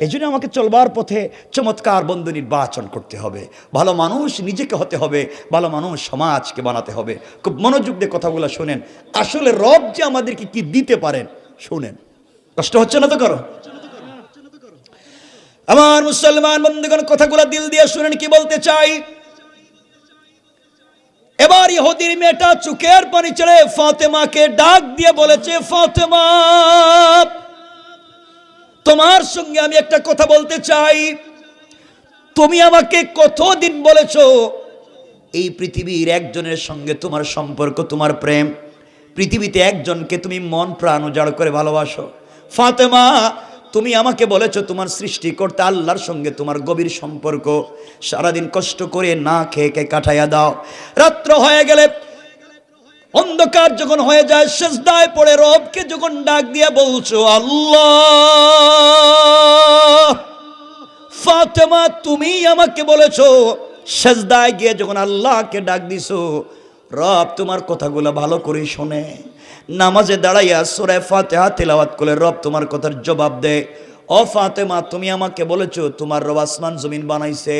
এই জন্য আমাকে চলবার পথে চমৎকার বন্ধু নির্বাচন করতে হবে, ভালো মানুষ নিজেকে হতে হবে, ভালো মানুষ সমাজকে বানাতে হবে। খুব মনোযোগ দিয়ে কথাগুলো শোনেন, আসলে রব যে আমাদেরকে কি দিতে পারেন শোনেন। কষ্ট হচ্ছে না তো? করো। আমার মুসলমান বন্ধুগণ, কথাগুলো দিল দিয়ে শুনেন কি বলতে চাই। এবার ইহুদির মেয়েটা চোখের পানি ছেড়ে ফাতেমাকে ডাক দিয়ে বলেছে, ফাতেমা তোমার সঙ্গে আমি একটা কথা বলতে চাই। তুমি আমাকে কতদিন বলেছো এই পৃথিবীর একজনের সঙ্গে তোমার সম্পর্ক, তোমার প্রেম, পৃথিবীতে একজনকে তুমি মন প্রাণ উজাড় করে ভালোবাসো। ফাতেমা তুমি আমাকে বলেছো তোমার সৃষ্টিকর্তা আল্লাহর সঙ্গে তোমার গভীর সম্পর্ক, সারাদিন কষ্ট করে না খেয়ে খেয়ে কাটাইয়া দাও, রাত্র হয়ে গেলে অন্ধকার যখন হয়ে যায় সিজদায় পড়ে রবকে যখন ডাক দিয়ে বলছো আল্লাহ। ফাতেমা তুমি আমাকে বলেছো সিজদায় গিয়ে যখন আল্লাহকে ডাক দিছো, রব তোমার কথাগুলো ভালো করে শোনে, নামাজে দাঁড়াইয়া সূরা ফাতিহা তেলাওয়াত করে রব তোমার কথার জবাব দেয়। ও ফাতেমা তুমি আমাকে বলেছো তোমার রব আসমান জমিন বানাইছে,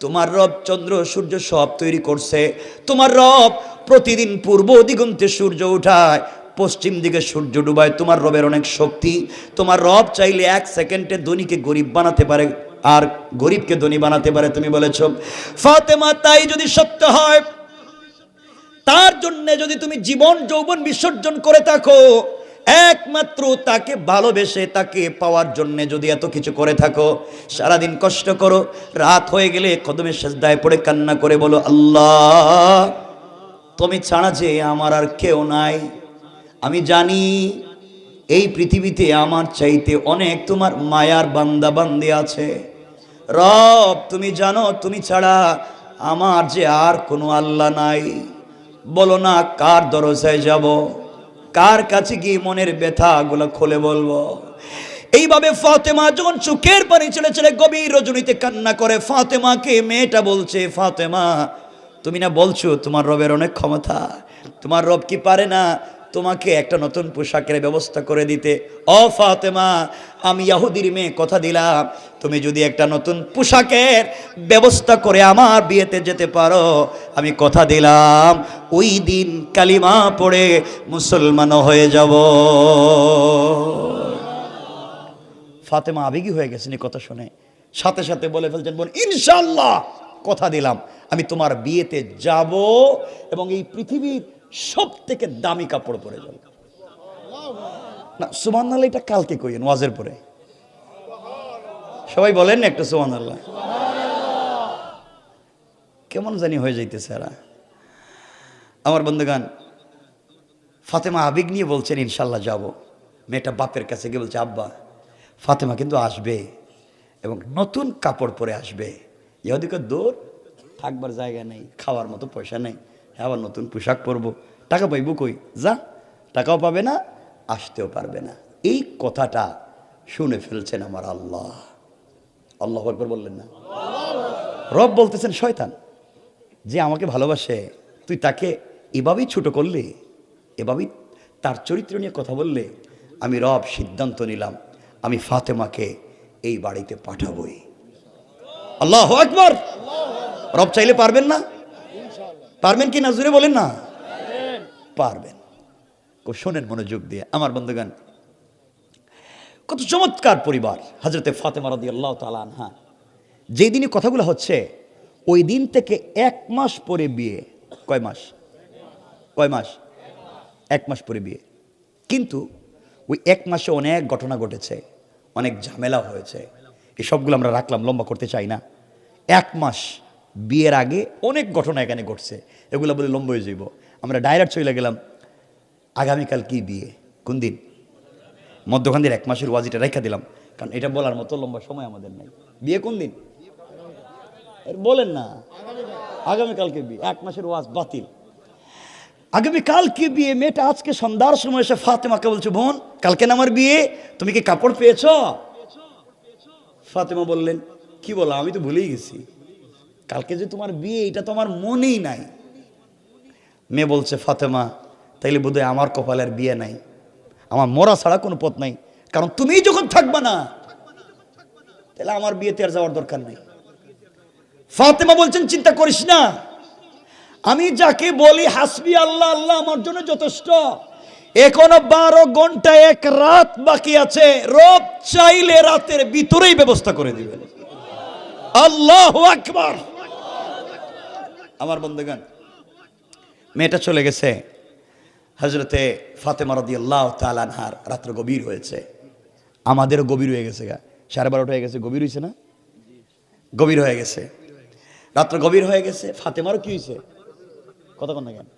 তোমার রব চন্দ্র সূর্য সব তৈরি করছে, তোমার রব প্রতিদিন পূর্ব দিগন্তে সূর্য উঠায়, পশ্চিম দিকে সূর্য ডুবায়, তোমার রবের অনেক শক্তি, তোমার রব চাইলে 1 সেকেন্ডে ধনীকে গরিব বানাতে পারে আর গরিবকে ধনী বানাতে পারে, তুমি বলেছো। ফাতেমা তাই যদি সত্য হয়, তার জন্য যদি তুমি জীবন যৌবন বিসর্জন করে থাকো, একমাত্র তাকে ভালোবেসে তাকে পাওয়ার জন্য যদি এত কিছু করে থাকো, সারাদিন কষ্ট করো, রাত হয়ে গেলে কদমে সিজদায় পড়ে কান্না করে বলো আল্লাহ তুমি ছাড়া যে আমার আর কেউ নাই, আমি জানি এই পৃথিবীতে আমার চাইতে অনেক তোমার মায়ার বান্দা বান্দি আছে, রব তুমি জানো তুমি ছাড়া আমার যে আর কোনো আল্লাহ নাই, বলো না কার দরজায় যাব, কার কাছে গিয়ে মনের ব্যথাগুলো খুলে বলবো। এইভাবে ফাতেমা যখন চোখের পানি ছেড়ে ছেড়ে গভীর রজনীতে কান্না করে, ফাতেমাকে মেয়েটা বলছে, ফাতেমা তুমি না বলছো তোমার রবের অনেক ক্ষমতা, তোমার রব কি পারে না তোমাকে একটা নতুন পোশাকের ব্যবস্থা করে দিতে? ও ফাতেমা আমি ইহুদির মেয়ে কথা দিলাম, তুমি যদি একটা নতুন পোশাকের ব্যবস্থা করে আমার বিয়েতে যেতে পারো, আমি কথা দিলাম ওই দিন কালিমা পড়ে মুসলমান হয়ে যাব। ফাতেমা আবেগী হয়ে গেছেন এই কথা শুনে, সাথে সাথে বলে ফেলছেন, বোন ইনশাআল্লাহ কথা দিলাম আমি তোমার বিয়েতে যাব এবং এই পৃথিবীর সব থেকে দামি কাপড় পরে যাব। না সুবহানাল্লাহ, এটা কালকে কইেন ওয়াজের পরে, সবাই বলেন না একটা সুবহানাল্লাহ। কেমন জানি হয়ে যাইতেছে এরা। আমার বন্ধুগান, ফাতেমা আবেগ নিয়ে বলছেন ইনশাল্লাহ যাব। মেয়েটা বাপের কাছে গিয়ে বলছে, আব্বা ফাতেমা কিন্তু আসবে এবং নতুন কাপড় পরে আসবে। ইহুদিকে দূর থাকবার জায়গা নেই, খাওয়ার মতো পয়সা নেই, আবার নতুন পোশাক পরবো, টাকা পাইবো কই, যা টাকাও পাবে না আসতেও পারবে না। এই কথাটা শুনে ফেলছেন আমার আল্লাহ। আল্লাহু আকবার বললেন না? রব বলতেছেন শয়তান যে আমাকে ভালোবাসে, তুই তাকে এভাবেই ছোট করলি, এভাবেই তার চরিত্র নিয়ে কথা বললে। আমি রব সিদ্ধান্ত নিলাম আমি ফাতেমাকে এই বাড়িতে পাঠাবই। আল্লাহু আকবার। রব চাইলে পারবেন না? পারবেন কি না জোরে বলেন না? পারবেন। শোনেন মনোযোগ দিয়ে আমার বন্ধুগণ, কত চমৎকার পরিবার হযরতে ফাতেমা রাদিয়াল্লাহু তাআলা আনহা। যেই দিনই কথাগুলো হচ্ছে ওই দিন থেকে 1 মাস পরে বিয়ে। কয় মাস? 1 মাস পরে বিয়ে। কিন্তু ওই 1 মাসে অনেক ঘটনা ঘটেছে, অনেক ঝামেলা হয়েছে। এই সবগুলো আমরা রাখলাম, লম্বা করতে চাই না। 1 মাস বিয়ের আগে অনেক ঘটনা এখানে ঘটছে, এগুলো বলে লম্বা হয়ে যাইব। আমরা ডাইরেক্ট চলে গেলাম আগামীকাল কি বিয়ে, কোন দিন, মধ্যখান দিয়ে 1 মাসের ওয়াজিটা রেখে দিলাম, কারণ এটা বলার মতো লম্বা সময় আমাদের নাই। বিয়ে কোন দিন বলেন না? আগামীকালকে বিয়ে, 1 মাসের ওয়াজ বাতিল। আগামীকালকে বিয়ে। মেয়েটা আজকে সন্ধ্যার সময় এসে ফাতেমাকে বলছে, বোন কালকে না আমার বিয়ে, তুমি কি কাপড় পেয়েছ? ফাতেমা বললেন, কি বলো, আমি তো ভুলেই গেছি, কালকে যে তোমার বিয়ে এটা তো আমার মনেই নাই। মেয়ে বলছে, ফাতেমা তাইলে বোধহয় আমার কপালের বিয়ে নাই, আমার মরা ছাড়া কোনো পথ নাই, কারণ তুমি যখন থাকবা না তাহলে আমার বিয়েতে আর যাওয়ার দরকার নেই। ফাতেমা বলছেন, চিন্তা করিস না, আমি যাকে বলি হাসবি আল্লাহ, আল্লাহ আমার জন্য যথেষ্ট। এখনো 12 ঘন্টা 1 রাত বাকি আছে, রব চাইলে রাতের ভিতরেই ব্যবস্থা করে দিবেন। আল্লাহু আকবার। আমার বন্ধুগণ, মেয়েটা চলে গেছে। হযরতে ফাতেমা রাদিয়াল্লাহু তাআলা আনহার রাত্র গভীর হয়েছে, আমাদেরও গভীর হয়ে গেছে। 12:30 হয়ে গেছে, গভীর হয়েছে না? গভীর হয়ে গেছে, রাত্র গভীর হয়ে গেছে। ফাতেমারও কি হয়েছে কতক্ষণ না কেন?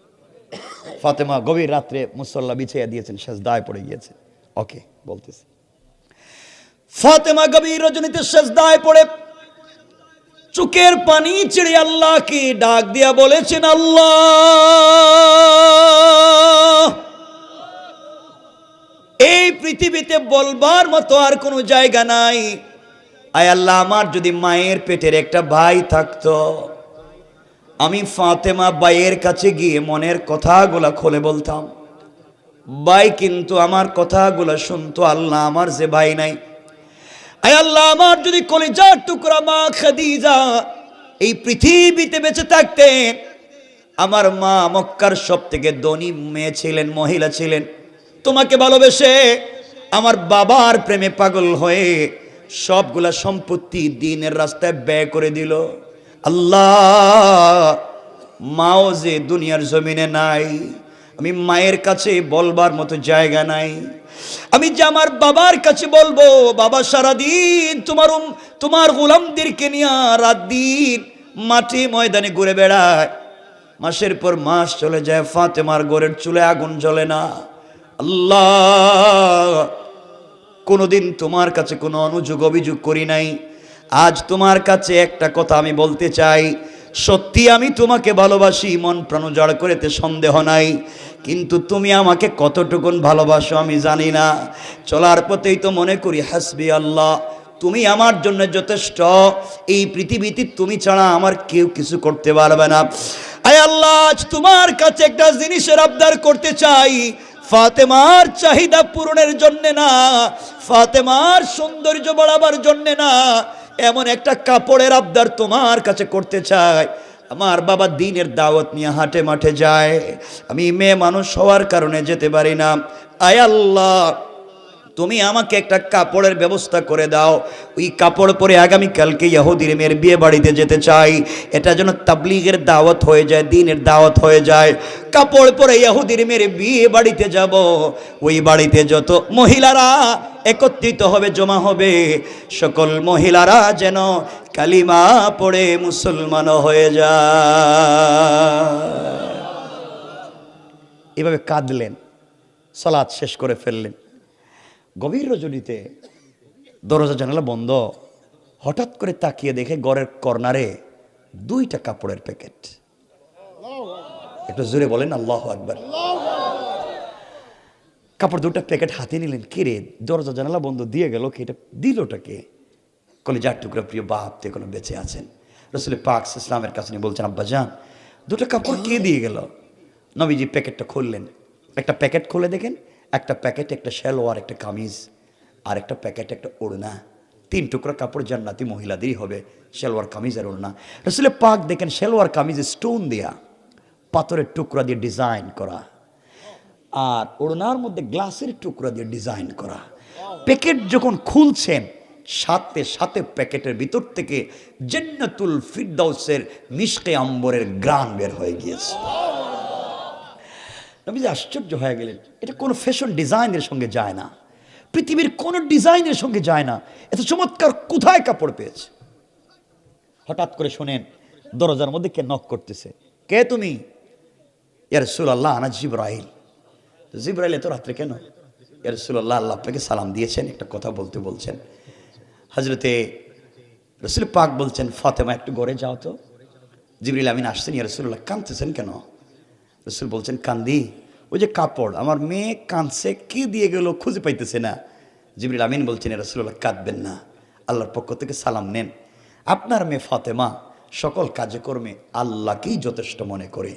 ফাতেমা গভীর রাত্রে মুসল্লা বিছিয়ে দিয়েছেন, সেজদায় পড়ে গিয়েছে। ওকে বলতেছি, ফাতেমা গভীর রজনীতে সেজদায় পড়ে চোখের পানি ছেড়ে আল্লাহকে ডাক দিয়া বলেছেন, আল্লাহ এই পৃথিবীতে বলবার মতো আর কোনো জায়গা নাই। আয় আল্লাহ, আমার যদি মায়ের পেটের একটা ভাই থাকতো, আমি ফাতেমা ভাইয়ের কাছে গিয়ে মনের কথাগুলা খুলে বলতাম, ভাই কিন্তু আমার কথাগুলা শুনতো। আল্লাহ আমার যে ভাই নাই, আয় আল্লাহ আমার যদি কলিজার টুকরা মা খাদিজা এই পৃথিবীতে বেঁচে থাকতেন, আমার মা মক্কার সবথেকে ধনী মেয়ে ছিলেন, মহিলা ছিলেন, তোমাকে ভালোবেসে আমার বাবার প্রেমে পাগল হয়ে সবগুলা সম্পত্তি দ্বীনের রাস্তায় ব্যয় করে দিল। আল্লাহ মাও যে দুনিয়ার জমিনে নাই, আমি মায়ের কাছে বলবার মতো জায়গা নাই। আমি যে আমার বাবার কাছে বলবো, বাবা সারাদিন তোমার গোলামদেরকে নিয়ে রাত দিন মাঠে ময়দানে ঘুরে বেড়ায়, মাসের পর মাস চলে যায়, ফাতেমার ঘরের চুলে আগুন জ্বলে না। আল্লাহ কোনোদিন তোমার কাছে কোনো অনুযোগ অভিযোগ করি নাই, আজ তোমার কাছে একটা কথা আমি বলতে চাই, সত্যি আমি তোমাকে ভালোবাসি, মন প্রাণ উজাড় করেতে সন্দেহ নাই, কিন্তু তুমি আমাকে কতটুকুন ভালোবাসো আমি জানি না। চলার পথেই তো মনে করি হাসবি আল্লাহ, তুমি আমার জন্য যথেষ্ট, এই পৃথিবীতে তুমি ছাড়া আমার কেউ কিছু করতে পারবে না। আয় আল্লাহ, আজ তোমার কাছে একটা জিনিসের আবদার করতে চাই, ফাতেমার চাহিদা পূরণের জন্য না, ফাতেমার সৌন্দর্য বাড়াবার জন্য না, এমন একটা কাপড়ের আবদার তোমার কাছে করতে চাই। আমার বাবা দ্বীনের দাওয়াত নিয়ে হাটে মাঠে যায়, আমি মেয়ে মানুষ হওয়ার কারণে যেতে পারি না। আয় আল্লাহ, তুমি আমাকে একটা কাপড়ের ব্যবস্থা করে দাও, ওই কাপড় পরে আগামীকালকে ইহুদির মেয়ের বিয়ে বাড়িতে যেতে চাই, এটা যেন তাবলীগের দাওয়াত হয়ে যায়, দ্বীনের দাওয়াত হয়ে যায়। কাপড় পরে ইহুদির মেয়ের বিয়ে বাড়িতে যাব, ওই বাড়িতে যত মহিলারা একত্রিত হবে, জমা হবে, সকল মহিলারা যেন কালিমা পড়ে মুসলমান হয়ে যায়। এভাবে কাঁদলেন, সালাত শেষ করে ফেললেন। গভীর রজনীতে দরজা জানালা বন্ধ, হঠাৎ করে তাকিয়ে দেখে ঘরের কর্নারে 2টা কাপড়ের প্যাকেট। একটু জোরে বলেন আল্লাহু আকবার। কাপড় দুটা প্যাকেট হাতে নিলেন, কিরে দরজা জানালা বন্ধ দিয়ে গেল, কি এটা দিলটাকে? কলিজার টুকরা প্রিয় বাপ তো এখনো বেঁচে আছেন। রসুল পাক ইসলামের কাছে নিয়ে বলছেন, আব্বা জান দুটো কাপড় কে দিয়ে গেল? নবীজি প্যাকেটটা খুললেন, একটা প্যাকেট খুলে দেখেন, একটা প্যাকেট একটা সালোয়ার একটা কামিজ, আর একটা প্যাকেট একটা ওড়না। 3 টুকরা কাপড় জান্নাতি মহিলাদেরই হবে, সালোয়ার কামিজ আর ওড়না। রসুল পাক দেখেন সালোয়ার কামিজ স্টোন দেয়া, পাথরের টুকরা দিয়ে ডিজাইন করা, আর ওড়নার মধ্যে গ্লাসের টুকরা দিয়ে ডিজাইন করা। প্যাকেট যখন খুলছেন সাথে সাথে প্যাকেটের ভিতর থেকে জান্নাতুল ফিরদাউসের মিশকে আম্বরের গ্রান বের হয়ে গিয়েছে। নবীজি আশ্চর্য হয়ে গেলেন, এটা কোনো ফ্যাশন ডিজাইনের সঙ্গে যায় না, পৃথিবীর কোনো ডিজাইনের সঙ্গে যায় না, এত চমৎকার কোথায় কাপড় পেয়েছে? হঠাৎ করে শোনেন দরজার মধ্যে কে নক করতেছে। কে তুমি? ইয়া রাসূলুল্লাহ আনা জিবরাইল। জিবরাইল এত রাত্রে কেন? ইয়া রাসূলুল্লাহ আল্লাহ আপনাকে সালাম দিয়েছেন, একটা কথা বলতে বলছেন। হযরতে রাসূল পাক বলছেন, ফাতেমা একটু ঘরে যাও তো। জিবরাইল আমিন আসছেন, ইয়া রাসূলুল্লাহ কাঁদতেছেন কেন? রাসূল বলছেন, কান্দি ওই যে কাপড়, আমার মেয়ে কাঁদছে, কি দিয়ে গেল খুঁজে পাইতেছে না। জিবরাইল আমিন বলছেন, ইয়া রাসূলুল্লাহ কাঁদবেন না, আল্লাহর পক্ষ থেকে সালাম নেন। আপনার মেয়ে ফাতেমা সকল কাজে কর্মে আল্লাহকেই যথেষ্ট মনে করে,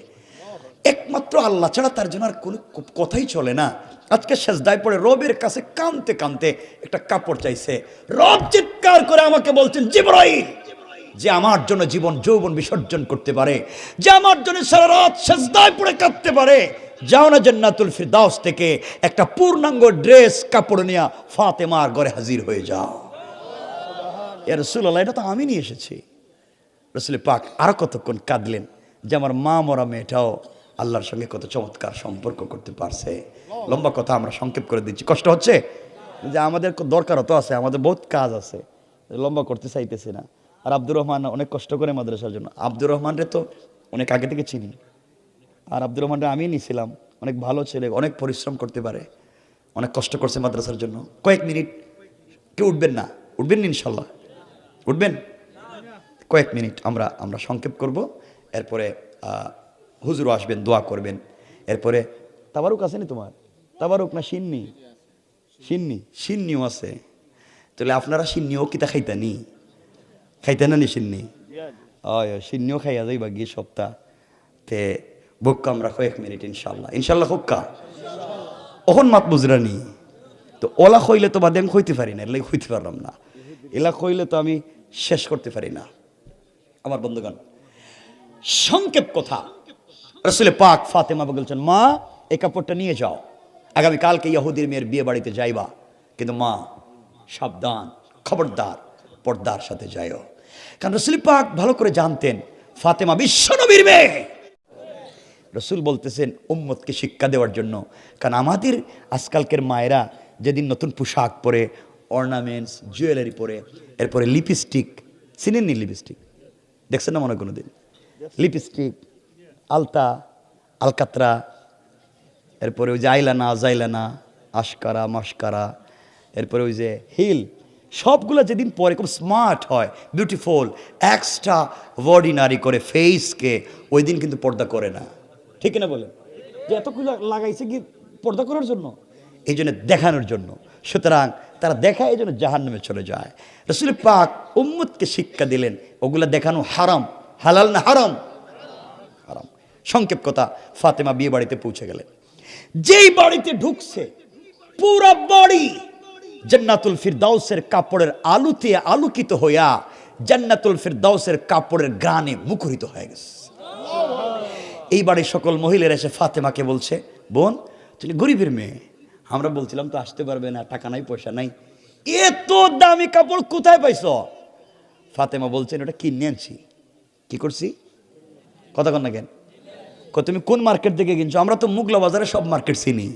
একমাত্র আল্লাহ ছাড়া তার জন্য আর কোনো কথাই চলে না। আজকে সেজদায় পড়ে রবের কাছে কাঁদতে কাঁদতে একটা কাপড় চাইছে, রব চিৎকার করে আমাকে বলছেন, জিবরাইল যে আমার জন্য জীবন যৌবন বিসর্জন করতে পারে, যে আমার জন্য সারা রাত সেজদায় পড়ে কাঁদতে পারে, যাও না জান্নাতুল ফিরদাউস থেকে একটা পূর্ণাঙ্গ ড্রেস কাপড় নিয়ে ফাতেমার ঘরে হাজির হয়ে যাও। ইয়া রাসূলুল্লাহ এটা তো আমি নিয়ে এসেছি। রাসূল পাক আরো কতক্ষণ কাঁদলেন যে আমার মা মরা মেয়েটাও আল্লাহর সঙ্গে কত চমৎকার সম্পর্ক করতে পারছে। লম্বা কথা আমরা সংক্ষেপ করে দিচ্ছি, কষ্ট হচ্ছে যে আমাদের দরকারও তো আছে, আমাদের বহুত কাজ আছে, লম্বা করতে চাইতেছি না। আর আব্দুর রহমান অনেক কষ্ট করে মাদ্রাসার জন্য, আব্দুর রহমানরে তো অনেক আগে থেকে চিনি, আর আব্দুর রহমানরে আমি নিয়েছিলাম, অনেক ভালো ছেলে, অনেক পরিশ্রম করতে পারে, অনেক কষ্ট করছে মাদ্রাসার জন্য। কয়েক মিনিট কেউ উঠবেন না? উঠবেন ইনশাল্লাহ? উঠবেন? কয়েক মিনিট আমরা সংক্ষেপ করব, এরপরে হুজুরও আসবেন, দোয়া করবেন। এরপরে তাবারুক আছে নি তোমার? তাবারুক না সিন্নি? সিন্নিও আছে। তাহলে আপনারা সিন্নিও কিতা খাইতানি? খাইতেন না সিন্নি? সিন্নিও খাইয়া যাইবা গিয়ে সপ্তাহ তে বুক্কা আমরা কয়েক মিনিট ইনশাল্লাহ হুক্কা অহন মাত বুঝরানি তো ওলা খইলে তো বাদে আমি হইতে পারি না, এলাকা হইতে পারলাম না, এলা খইলে তো আমি শেষ করতে পারি না। আমার বন্ধুগণ, সংক্ষেপ কথা, রাসূল পাক ফাতেমা বলছেন, মা এই কাপড়টা নিয়ে যাও, আগামী কালকে ইহুদির মেয়ের বিয়ে বাড়িতে যাইবা, কিন্তু মা সাবধান, খবরদার পর্দার সাথে যাইও। কারণ রাসূল পাক ভালো করে জানতেন ফাতেমা বিশ্বনবীর মেয়ে। রাসূল বলতেছেন উম্মতকে শিক্ষা দেওয়ার জন্য, কারণ আমাদের আজকালকের মায়েরা যেদিন নতুন পোশাক পরে, অর্নামেন্টস জুয়েলারি পরে, এরপরে লিপস্টিক, চিনেননি লিপস্টিক? দেখছেন না মনে কোনো দিন? লিপস্টিক, আলতা, আলকাতরা, এরপরে ওই যে আইলানা জাইলানা, আশকারা মাস্কারা, এরপরে ওই যে হিল, সবগুলো যেদিন পরে খুব স্মার্ট হয়, বিউটিফুল, এক্সট্রা অর্ডিনারি করে ফেসকে, ওই দিন কিন্তু পর্দা করে না। ঠিক না বলেন? যে এতগুলো লাগাইছে কি পর্দা করার জন্য? এই জন্য দেখানোর জন্য। সুতরাং তারা দেখায়, এই জন্য জাহান্নামে চলে যায়। রাসূল পাক উম্মতকে শিক্ষা দিলেন ওগুলা দেখানো হারাম, হালাল না হারাম? হারাম। সংক্ষেপ কথা, ফাতেমা বিয়ে বাড়িতে পৌঁছে গেলেন। যেই বাড়িতে ঢুকছে পুরো বাড়ি জান্নাতুল ফিরদাউসের কাপড়ের আলোতে আলোকিত হইয়া জান্নাতুল ফিরদাউসের কাপড়ের গানে মুখরিত হয়ে গেছে। এই বাড়ির সকল মহিলারা এসে ফাতেমাকে বলছে, বোন তুমি গরিবের মেয়ে, আমরা বলছিলাম তো আসতে পারবে না, টাকা নাই পয়সা নাই, এত দামি কাপড় কোথায় পাইছ? ফাতেমা বলছেন ওটা কিনে আনছি। কি করছি? কথা কন না কেন? তুমি কোন মার্কেট থেকে কিনছো? আমরা তো মুগলা বাজারে সব মার্কেট চিনি,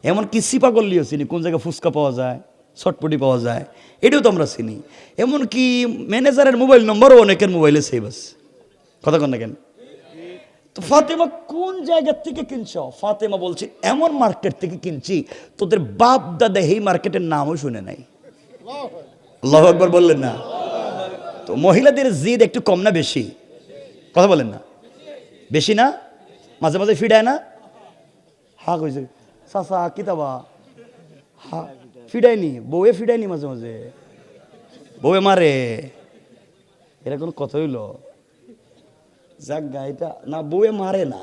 এমনকি সিপাগল্লিও চিনি, কোন জায়গায় ফুচকা পাওয়া যায়, চটপটি পাওয়া যায়, এটাও তো আমরা চিনি। এমনকি ম্যানেজারের মোবাইল নম্বরও অনেকের মোবাইলে সেভ আছে। কথা কন না কেন? তো ফাতেমা কোন জায়গা থেকে কিনছ? ফাতেমা বলছে এমন মার্কেট থেকে কিনছি তোদের বাপ দাদা এই মার্কেটের নামও শুনে নাই। আল্লাহু আকবার বললেন না? তো মহিলাদের জিদ একটু কম না বেশি? কথা বলেন না? বেশি না? মাঝে মাঝে ফিডায় না? হা কইছে চাচা কিতাবা ফিডাইনি বউয়ে ফিডাইনি মাঝে মাঝে বউয়ে মারে, এটা কোনো কথা হইল? যাক গা, এটা না বউয়ে মারে না,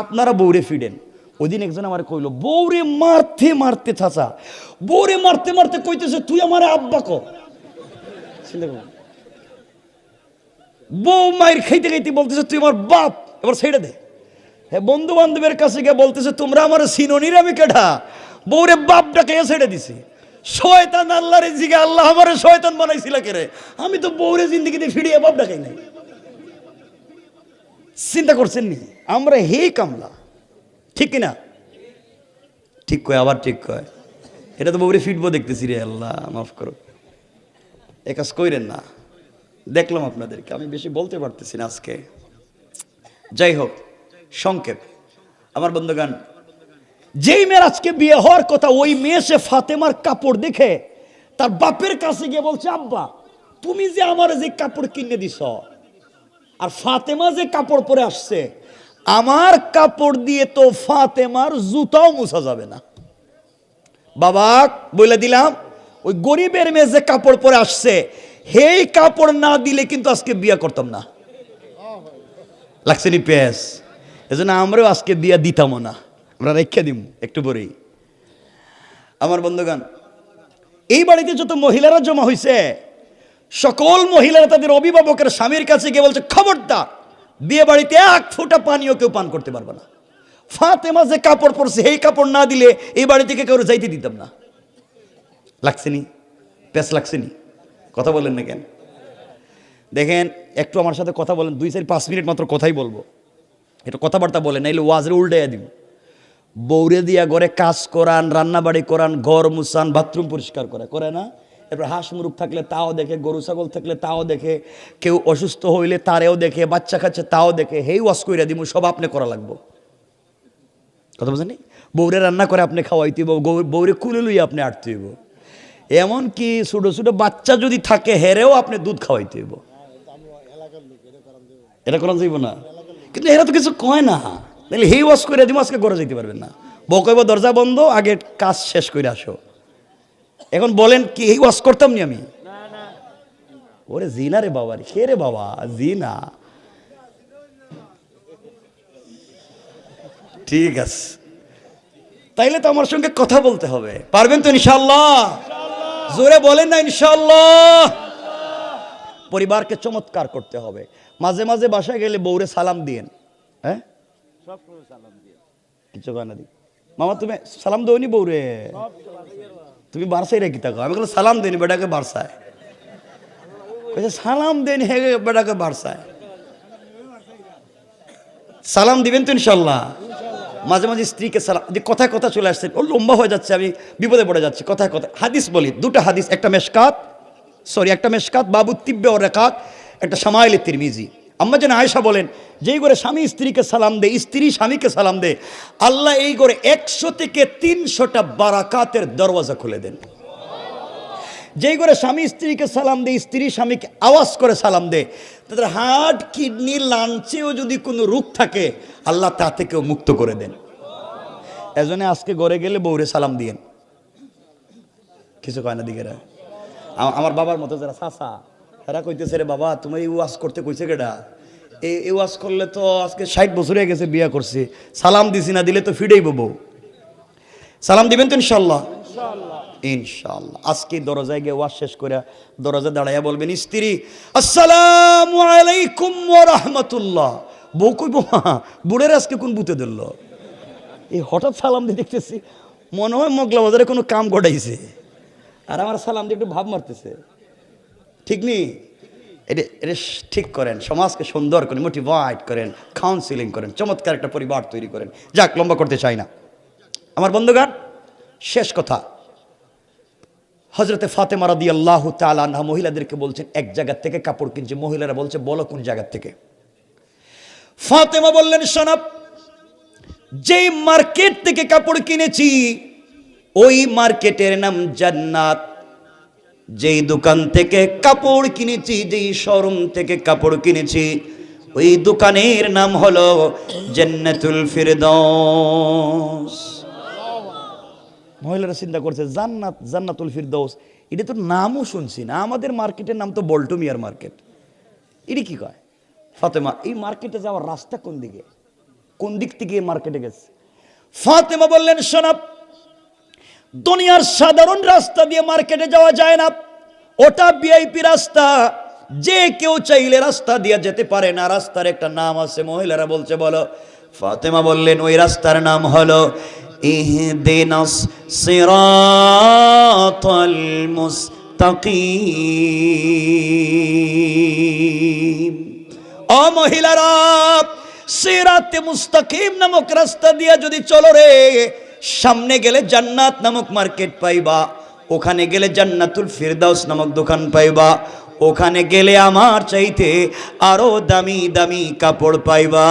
আপনারা বউরে ফিডেন। ওই দিন একজন আমার কইল বউরে মারতে মারতে চাচা, বউরে মারতে মারতে কইতেছে তুই আমার আব্বা ক। বউ মায়ের খাইতে খাইতে বলতেছে তুই আমার বাপ, এবার ছেড়ে দে। হ্যাঁ, বন্ধু বান্ধবের কাছে গিয়ে বলতেছে তোমরা আমার সিনোনির, আমি কেঠা? বউরে বাপ ডাকে ছেড়ে দিছি। শয়তান আল্লাহরে জিগে আল্লাহ আমারে শয়তান বানাইছিল কে রে? আমি তো বউরে জিন্দেগিতে ফিরিয়ে বাপ ডাকাই নাই। চিন্তা করছেন নি? আমরা হে কামলা, ঠিক কিনা? ঠিক কয়, আবার ঠিক কয়। এটা তো বউরে ফিটবো দেখতেছি রে, আল্লাহ মাফ করো। এ কাজ কইরেন না। দেখলাম আপনাদেরকে, আমি বেশি বলতে পারতেছি না আজকে। যাই হোক, সংক্ষেপ আমার বন্ধুগান, যেই মেয়ের আজকে বিয়ে হওয়ার কথা, ওই মেয়ে সে ফাতেমার কাপড় দেখে তার বাপের কাছে গিয়ে বলছে আব্বা তুমি যে আমার যে কাপড় কিনে দিছ, আর ফাতেমা যে কাপড় পরে আসছে, আমার কাপড় দিয়ে তো ফাতেমার জুতাও মুছা যাবে না। বাবা বলে দিলাম, ওই গরিবের মেয়ে যে কাপড় পরে আসছে, সেই কাপড় না দিলে কিন্তু আজকে বিয়ে করতাম না। লাগছে নি পেস? এজন্য আমরাও আজকে বিয়ে দিতামও না, আমরা রেখে দিব একটু পরেই। আমার বন্ধুগান, এই বাড়িতে যত মহিলারা জমা হয়েছে, সকল মহিলারা তাদের অভিভাবকের স্বামীর কাছে গিয়ে বলছে খবরদার বিয়ে বাড়িতে এক ফোঁটা পানিও কেউ পান করতে পারবে না। ফাতেমা যে কাপড় পরছে, এই কাপড় না দিলে এই বাড়ি থেকে কেউ যাইতে দিতাম না। লাগছেনি পেস? লাগছেনি? কথা বলেন না কেন? দেখেন, একটু আমার সাথে কথা বলেন, 2-4-5 মিনিট মাত্র কথাই বলবো, একটু কথাবার্তা বলেন, নাইলে ওয়াজরে উল্টাইয়া দিব। বৌরে দিয়া ঘরে কাজ করান, রান্নাবাড়ি করান, ঘর মুছান, বাথরুম পরিষ্কার করে না? এরপর হাঁস মুরগ থাকলে তাও দেখে, গরু ছাগল থাকলে তাও দেখে, কেউ অসুস্থ হইলে তারেও দেখে, বাচ্চা খাচ্ছে তাও দেখে। হেই ওয়াশ কইরা দিব, সব আপনি করা লাগবো। কথা বুঝেন? বৌরে রান্না করে আপনি খাওয়াইতে হইব, বৌরে কুলে লইয়া আপনি আটতে হইব। এমনকি ছোটো ছোটো বাচ্চা যদি থাকে, হেরেও আপনি দুধ খাওয়াইতে হইব। এটা করা যাইব না, কিন্তু এরা তো কিছু কয় না। তাহলে হেই ওয়াশ করে দিব, আজকে ঘরে যেতে পারবেন না। বউ কইব দরজা বন্ধ, আগে কাজ শেষ করে আসো। এখন বলেন কি এই ওয়াশ করতাম নি আমি? ওরে জিনা রে বাবা, রে রে বাবা, জিনা। ঠিক আছে, তাইলে তো আমার সঙ্গে কথা বলতে হবে। পারবেন তো ইনশাআল্লাহ? জোরে বলেন না ইনশাআল্লাহ। পরিবারকে চমৎকার করতে হবে। মাঝে মাঝে বাসায় গেলে বউরে সালাম দিয়েন। হ্যাঁ, কিছু গানা দি মামা, তুমি সালাম দৌনি বউরে? তুমি বারসাই রেখি থাকো। আমি বললাম সালাম দেনি বেটাকে বারসায়। সালাম দেনি হে বেটাকে বারসায়। সালাম দিবেন তো ইনশাল্লাহ? মাঝে মাঝে স্ত্রীকে সালাম, যে কথায় কথা চলে আসছে, ও লম্বা হয়ে যাচ্ছে, আমি বিপদে পড়ে যাচ্ছি। কথায় কথা হাদিস বলি, 2টা হাদিস, একটা মেশকাত বাবু তিব্বে ও রেকাত, একটা শামাইলে তিরমিজি। আম্মা যেন আয়েশা বলেন, যেই করে স্বামী স্ত্রীকে সালাম দেয়, স্ত্রী স্বামীকে সালাম দেয়, আল্লাহ এই করে 100 থেকে 300টা বারাকাতের দরওয়াজা খুলে দেন। যেই করে স্বামী স্ত্রীকে সালাম দেয়, স্ত্রী স্বামীকে আওয়াজ করে সালাম দেয়, তাদের হার্ট, কিডনি, লাঞ্চেও যদি কোনো রোগ থাকে, আল্লাহ তা থেকেও মুক্ত করে দেন। এজন্য আজকে ঘরে গেলে বউরে সালাম দিয়েন। কিছু কয় না দিকেরা? আমার বাবার মতো যারা চাচা, তারা কইতেছে রে বাবা তুমি এই ওয়াজ করতে কইছে কেডা? এই ওয়াজ করলে তো আজকে 60 বছর হয়ে গেছে বিয়া করছি, সালাম দিছি না, দিলে তো ফিরেই বউ। সালাম দিবেন তো ইনশাল্লাহ? ইনশাআল্লাহ। আজকে দরজায় গিয়ে ওয়াজ শেষ করে দরজা দাঁড়াইয়া বলবেন, স্ত্রী আসসালামু আলাইকুম ওয়া রাহমাতুল্লাহ। বউ কইব বুড়ের আজকে কোন বুতে দিল? এই হঠাৎ সালাম দিয়ে দেখতেছি মনে হয় মগলা বাজারে কোনো কাম ঘটাইছে, আর আমার সালাম দিয়ে একটু ভাব মারতেছে। ঠিক নেই? এটা ঠিক করেন, সমাজকে সুন্দর করেন, মোটিভেট করেন, কাউন্সিলিং করেন, চমৎকার একটা পরিবার তৈরি করেন। যাক, লম্বা করতে চাই না আমার বন্ধুগণ। শেষ কথা, হযরতে ফাতেমা রাদিয়াল্লাহু তাআলা আনহা মহিলাদেরকে বলছেন এক জায়গা থেকে কাপড় কিনছে। মহিলারা বলছে বলো কোন জায়গা থেকে? ফাতেমা বললেন শোনো, যেই মার্কেট থেকে কাপড় কিনেছি ওই মার্কেটের নাম জান্নাত। যেই দোকান থেকে কাপড় কিনেছি, যেই শোরুম থেকে কাপড় কিনেছি, ওই দোকানের নাম হলো জান্নাতুল ফিরদাউস। মহিলারা চিন্তা করছে জান্নাত, জান্নাতুল ফিরদৌস, এটা তো নামও শুনছি না, আমাদের মার্কেটের নাম তো বল্টু মিয়ার মার্কেট, এটা কি কয়? ফাতেমা, এই মার্কেটে যাওয়ার রাস্তা কোন দিকে, কোন দিক থেকে এই মার্কেটে গেছে? ফাতেমা বললেন, শোনা, দুনিয়ার সাধারণ রাস্তা দিয়ে মার্কেটে যাওয়া যায় না, ওটা ভিআইপি রাস্তা, যে কেউ চাইলে রাস্তা দিয়ে যেতে পারে না, রাস্তার একটা নাম আছে। মহিলারা বলছে বলো। ফাতেমা বললেন, ওই রাস্তার নাম হলো ইহদিনাস সিরাতাল মুস্তাকিম। ও মহিলারা, সিরাতে মুস্তাকিম নামক রাস্তা দিয়ে যদি চলো রে, সামনে গেলে জান্নাত নামক মার্কেট পাইবা, ওখানে গেলে জান্নাতুল ফিরদাউস নামক দোকান পাইবা, ওখানে গেলে আমার চাইতে আরো দামি দামি কাপড় পাইবা।